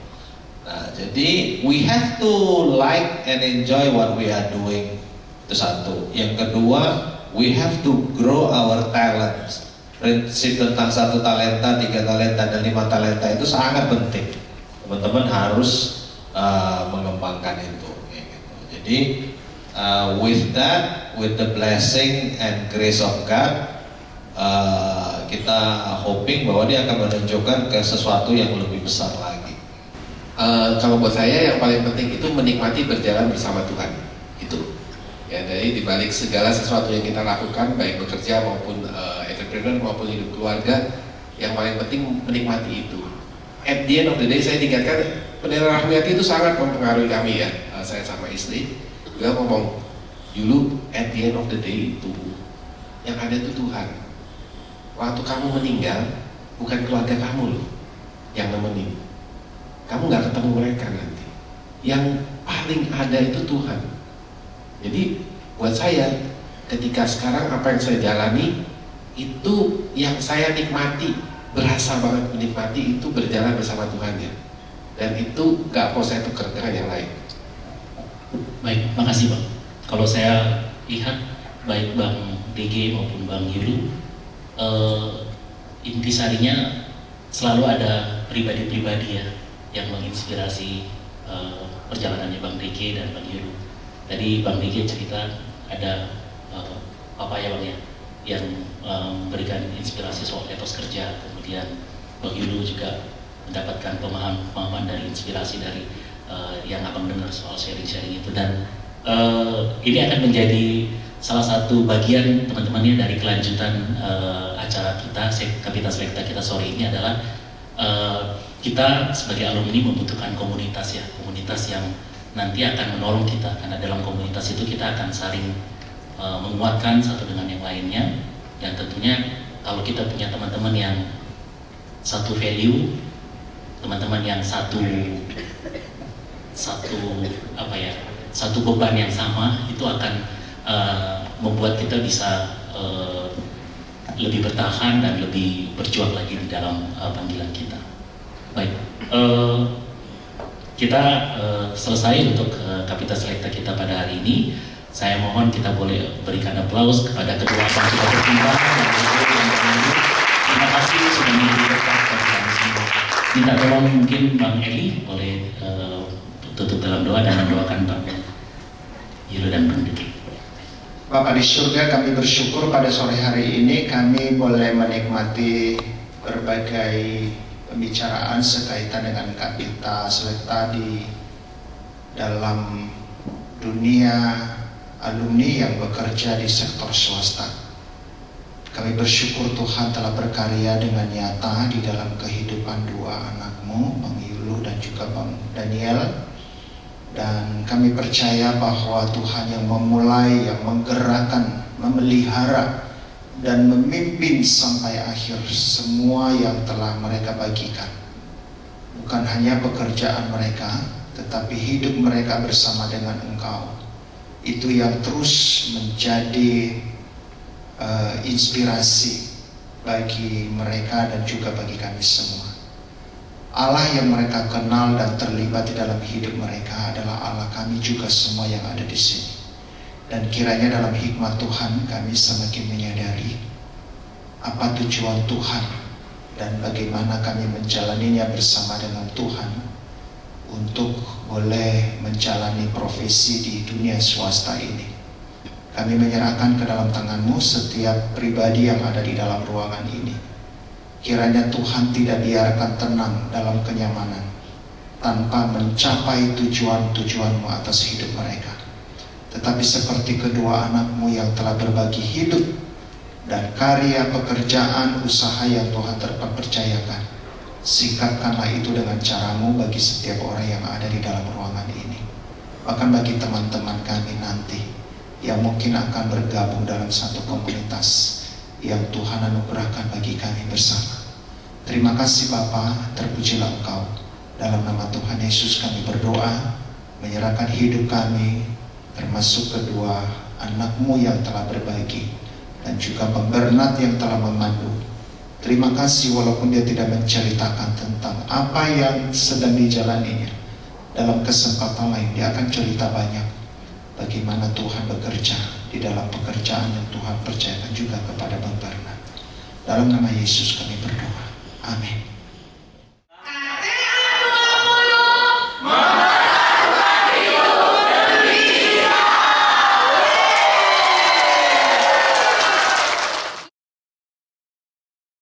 Nah, jadi we have to like and enjoy what we are doing. Itu satu. Yang kedua, we have to grow our talent. Prinsip tentang 1 talenta, 3 talenta, dan 5 talenta itu sangat penting. Teman-teman harus mengembangkan itu. Kayak gitu. Jadi with that, with the blessing and grace of God, kita hoping bahwa dia akan menunjukkan ke sesuatu yang lebih besar lagi. Kalau buat saya yang paling penting itu menikmati berjalan bersama Tuhan. Itu. Ya, dari dibalik segala sesuatu yang kita lakukan, baik bekerja maupun entrepreneur maupun hidup keluarga, yang paling penting menikmati itu. At the end of the day, saya tingkatkan, Pendeta Rahmiati itu sangat mempengaruhi kami ya. Saya sama istri, beliau ngomong, dulu at the end of the day itu, yang ada itu Tuhan. Waktu kamu meninggal, bukan keluarga kamu loh yang nemenin. Kamu nggak ketemu mereka nanti. Yang paling ada itu Tuhan. Jadi buat saya, ketika sekarang apa yang saya jalani, itu yang saya nikmati, berasa banget menikmati itu berjalan bersama Tuhan ya. Dan itu gak mau saya tukar dengan yang lain. Baik, makasih Bang. Kalau saya lihat baik Bang DG maupun Bang Yulu, intisarinya selalu ada pribadi-pribadi ya yang menginspirasi perjalanannya Bang DG dan Bang Yulu. Tadi Bang DG cerita ada apa ya Bang ya, yang memberikan inspirasi soal etos kerja, kemudian Bang Yulu juga mendapatkan pemahaman dari inspirasi dari yang Abang dengar soal sharing-sharing itu, dan ini akan menjadi salah satu bagian teman-temannya dari kelanjutan acara kita, Kapitas Lekta kita sore ini adalah kita sebagai alumni membutuhkan komunitas ya, komunitas yang nanti akan menolong kita, karena dalam komunitas itu kita akan saling menguatkan satu dengan yang lainnya, dan tentunya kalau kita punya teman-teman yang satu value, teman-teman yang satu beban yang sama, itu akan membuat kita bisa lebih bertahan dan lebih berjuang lagi di dalam panggilan kita. Baik, kita selesai untuk Kapita Selecta kita pada hari ini. Saya mohon kita boleh berikan aplaus kepada kedua fasilitator kita. Terima kasih sudah memberikan kepada kami semua. Minta tolong mungkin Bang Eli boleh tutup dalam doa dan mendoakan Bang Yulu dan Bang Diki. Bapa di surga, kami bersyukur pada sore hari ini kami boleh menikmati berbagai pembicaraan sekaitan dengan Kapita Selecta di dalam dunia alumni yang bekerja di sektor swasta. Kami bersyukur Tuhan telah berkarya dengan nyata di dalam kehidupan dua anakmu, Bang Yulu dan juga Bang Daniel. Dan kami percaya bahwa Tuhan yang memulai, yang menggerakkan, memelihara, dan memimpin sampai akhir semua yang telah mereka bagikan. Bukan hanya pekerjaan mereka, tetapi hidup mereka bersama dengan Engkau. Itu yang terus menjadi inspirasi bagi mereka dan juga bagi kami semua. Allah yang mereka kenal dan terlibat di dalam hidup mereka adalah Allah kami juga semua yang ada di sini. Dan kiranya dalam hikmat Tuhan kami semakin menyadari apa tujuan Tuhan dan bagaimana kami menjalaninya bersama dengan Tuhan untuk boleh menjalani profesi di dunia swasta ini. Kami menyerahkan ke dalam tangan-Mu setiap pribadi yang ada di dalam ruangan ini. Kiranya Tuhan tidak biarkan tenang dalam kenyamanan tanpa mencapai tujuan-tujuan-Mu atas hidup mereka. Tetapi seperti kedua anak-Mu yang telah berbagi hidup dan karya pekerjaan usaha yang Tuhan terpercayakan, sikapkanlah itu dengan cara-Mu bagi setiap orang yang ada di dalam ruangan ini. Bahkan bagi teman-teman kami nanti yang mungkin akan bergabung dalam satu komunitas yang Tuhan anugerahkan bagi kami bersama. Terima kasih Bapa, terpujilah Engkau. Dalam nama Tuhan Yesus kami berdoa, menyerahkan hidup kami, termasuk kedua anak-Mu yang telah berbagi, dan juga Bang Bernard yang telah memandu. Terima kasih walaupun dia tidak menceritakan tentang apa yang sedang dijalaninya. Dalam kesempatan lain dia akan cerita banyak bagaimana Tuhan bekerja di dalam pekerjaan yang Tuhan percayakan juga kepada Bang Bernard. Dalam nama Yesus kami berdoa. Amin.